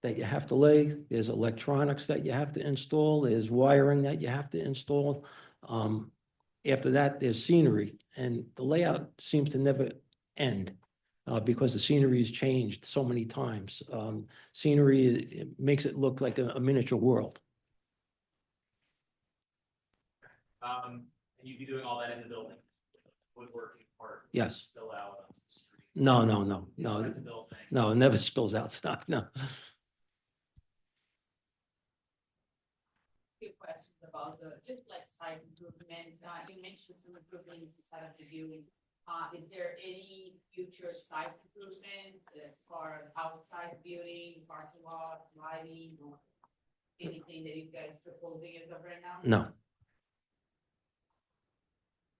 that you have to lay. There's electronics that you have to install. There's wiring that you have to install. After that, there's scenery. And the layout seems to never end because the scenery has changed so many times. Scenery it makes it look like a miniature world. And you'd be doing all that in the building, woodworking part? Yes. Still out on the street? No, Inside the building? no, it never spills outside, no. Few questions about just like site improvements. You mentioned some improvements inside of the building. Is there any future site improvements as far as outside building, parking lot, lighting, or anything that you guys proposing as of right now? No.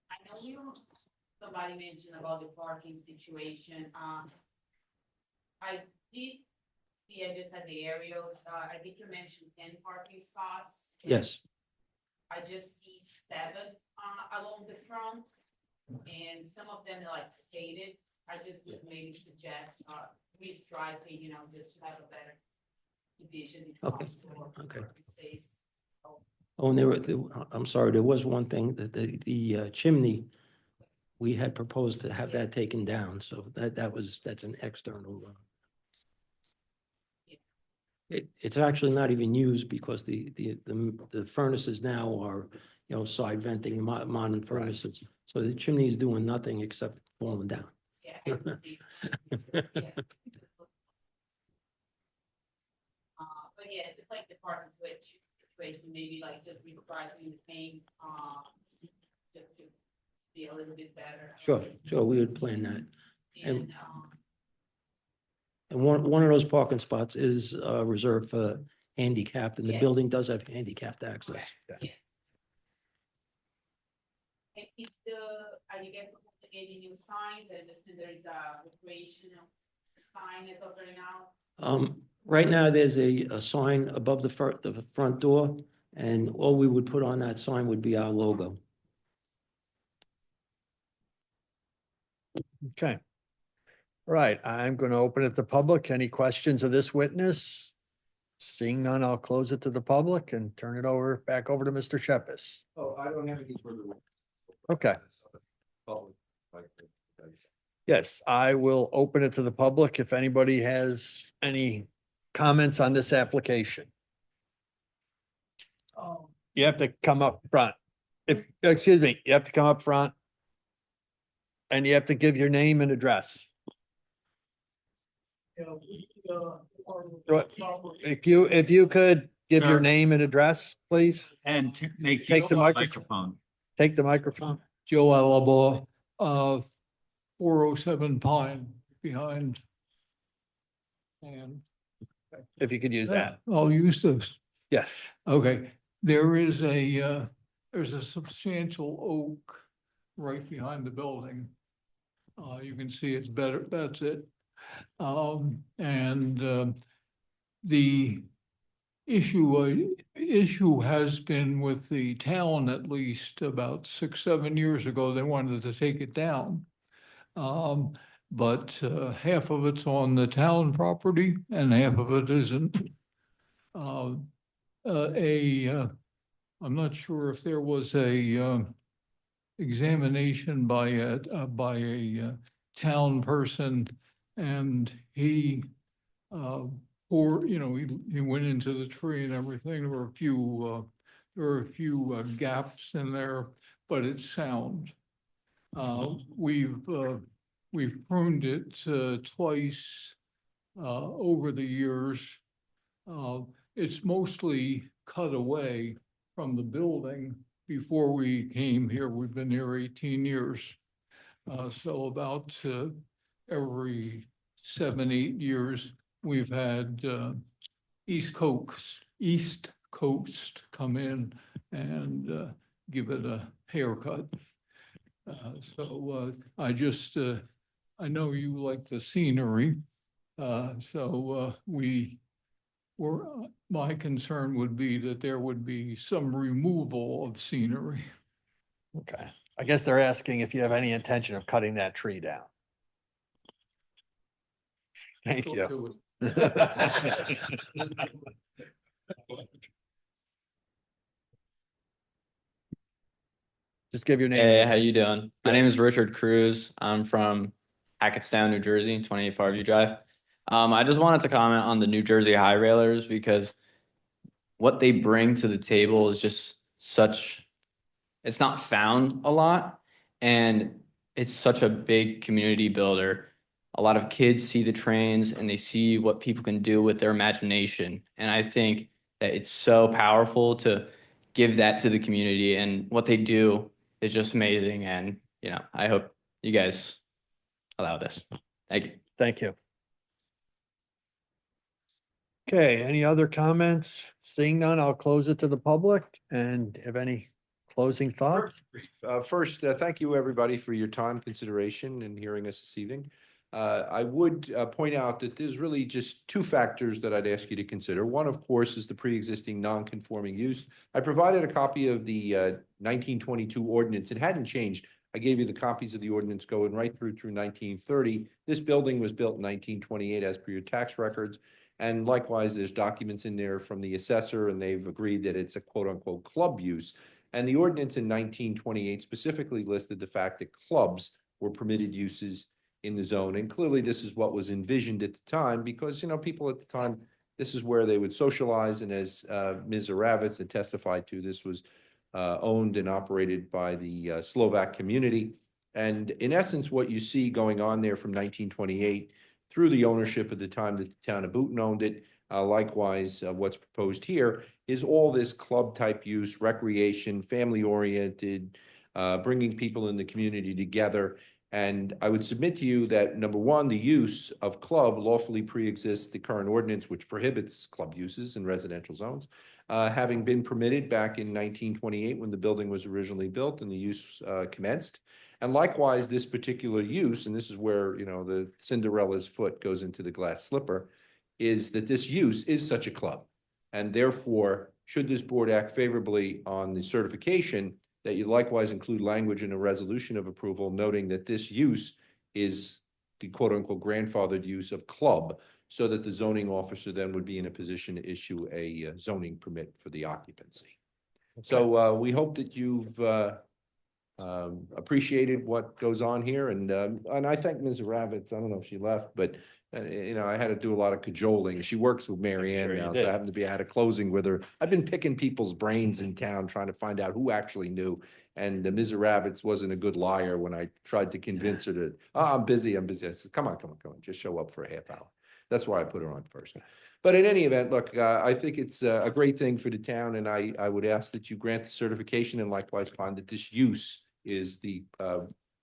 I know somebody mentioned about the parking situation. I did see, I just had the aerials. I think you mentioned 10 parking spots. Yes. I just see 7 along the front, and some of them are like faded. I just would maybe suggest restriping, just to have a better division between store and Okay. parking space. Oh, and I'm sorry, there was one thing that the chimney, we had proposed to have that taken down, so that's an external. It's actually not even used because the furnaces now are, side venting, modern furnaces. So the chimney is doing nothing except falling down. Yeah. I can see. Yeah. But yeah, just like the parking switch situation, maybe like just repricing the paint, just to be a little bit better. Sure, we would plan that. And, And one of those parking spots is reserved for handicapped, and the Yes. building does have handicapped access. yeah. And is are you guys proposing any new signs, and there is a recreational sign that's up right now? Right now, there's a sign above the front door, and all we would put on that sign would be our logo. Okay. Right, I'm going to open it to public. Any questions of this witness? Seeing none, I'll close it to the public and turn it back over to Mr. Shephis. Oh, I don't have any further. Okay. Public. Yes, I will open it to the public if anybody has any comments on this application. You have to come up front. Excuse me, you have to come up front. And you have to give your name and address. If you could give your Sir. name and address, please. And Take the microphone. Take the microphone. Joe Alaba of 407 Pine behind. And If you could use that. I'll use this. Yes. Okay, there's a substantial oak right behind the building. You can see it's better, that's it. The issue has been with the town, at least about 6-7 years ago, they wanted to take it down. But half of it's on the town property and half of it isn't. I'm not sure if there was a examination by a town person, and he he went into the tree and everything. There were a few gaps in there, but it's sound. We've pruned it twice over the years. It's mostly cut away from the building. Before we came here, we've been here 18 years. So about every 7-8 years, we've had East Coast come in and give it a haircut. I know you like the scenery. My concern would be that there would be some removal of scenery. Okay. I guess they're asking if you have any intention of cutting that tree down. Thank you. Just give your name. Hey, how you doing? My name is Richard Cruz. I'm from Hackettstown, New Jersey, 28 Farview Drive. I just wanted to comment on the New Jersey High Railers because what they bring to the table is just it's not found a lot, and it's such a big community builder. A lot of kids see the trains and they see what people can do with their imagination. And I think that it's so powerful to give that to the community, and what they do is just amazing. And, I hope you guys allow this. Thank you. Thank you. Okay, any other comments? Seeing none, I'll close it to the public. And have any closing thoughts? First, thank you, everybody, for your time, consideration, and hearing us this evening. I would point out that there's really just two factors that I'd ask you to consider. One, of course, is the pre-existing non-conforming use. I provided a copy of the 1922 ordinance. It hadn't changed. I gave you the copies of the ordinance going right through 1930. This building was built in 1928 as per your tax records. And likewise, there's documents in there from the assessor, and they've agreed that it's a quote-unquote club use. And the ordinance in 1928 specifically listed the fact that clubs were permitted uses in the zone. And clearly this is what was envisioned at the time, because, people at the time, this is where they would socialize. And as Ms. Zaravitz had testified to, this was owned and operated by the Slovak community. And in essence, what you see going on there from 1928 through the ownership at the time that the town of Boonton owned it, likewise, what's proposed here is all this club type use, recreation, family oriented, bringing people in the community together. And I would submit to you that, number one, the use of club lawfully pre-exists the current ordinance which prohibits club uses in residential zones, having been permitted back in 1928 when the building was originally built and the use commenced. And likewise, this particular use, and this is where, the Cinderella's foot goes into the glass slipper, is that this use is such a club. And therefore, should this board act favorably on the certification, that you likewise include language in a resolution of approval noting that this use is the quote-unquote grandfathered use of club, so that the zoning officer then would be in a position to issue a zoning permit for the occupancy. So we hope that you've appreciated what goes on here, and I thank Ms. Ravitz. I don't know if she left, but I had to do a lot of cajoling. She works with Mary Ann now, so I had a closing with her. I've been picking people's brains in town, trying to find out who actually knew. And Ms. Ravitz wasn't a good liar when I tried to convince her to, I'm busy. I said, come on, just show up for a half hour. That's why I put her on first. But in any event, look, I think it's a great thing for the town, and I would ask that you grant the certification and likewise find that this use is the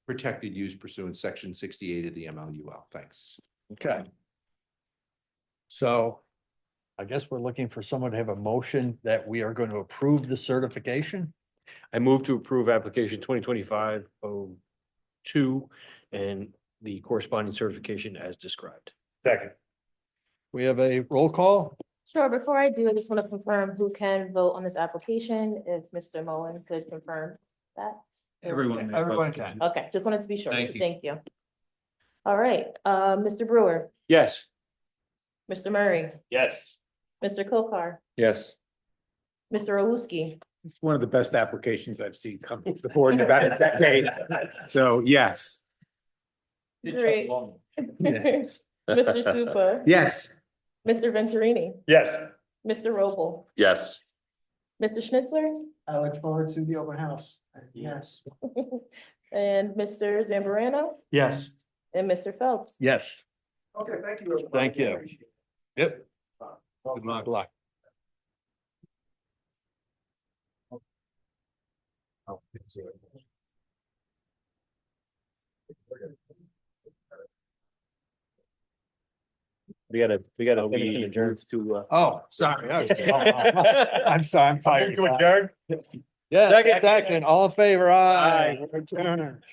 protected use pursuant section 68 of the MLUL. Thanks. Okay. So I guess we're looking for someone to have a motion that we are going to approve the certification. I move to approve application 2025-02 and the corresponding certification as described. Second. We have a roll call. Sure, before I do, I just want to confirm who can vote on this application, if Mr. Mullen could confirm that. Everyone can. Okay, just wanted to be sure. Thank you. Thank you. All right, Mr. Brewer, Yes. Mr. Murray, Yes. Mr. Kokar, Yes. Mr. Owuski, It's one of the best applications I've seen come to the board in about a decade. So, yes. great. Yes. Mr. Supa, Yes. Mr. Venturini, Yes. Mr. Roble, Yes. Mr. Schnitzler, I look forward to the open house. Yes. and Mr. Zamborano, Yes. and Mr. Phelps. Yes. Okay, thank you. everybody. Thank you. Appreciate it. Yep. Good luck. We gotta finish and adjourn to, Oh, sorry. I'm sorry, I'm tired. Can we adjourn? Yeah, second, all in favor, aye. We're adjourned.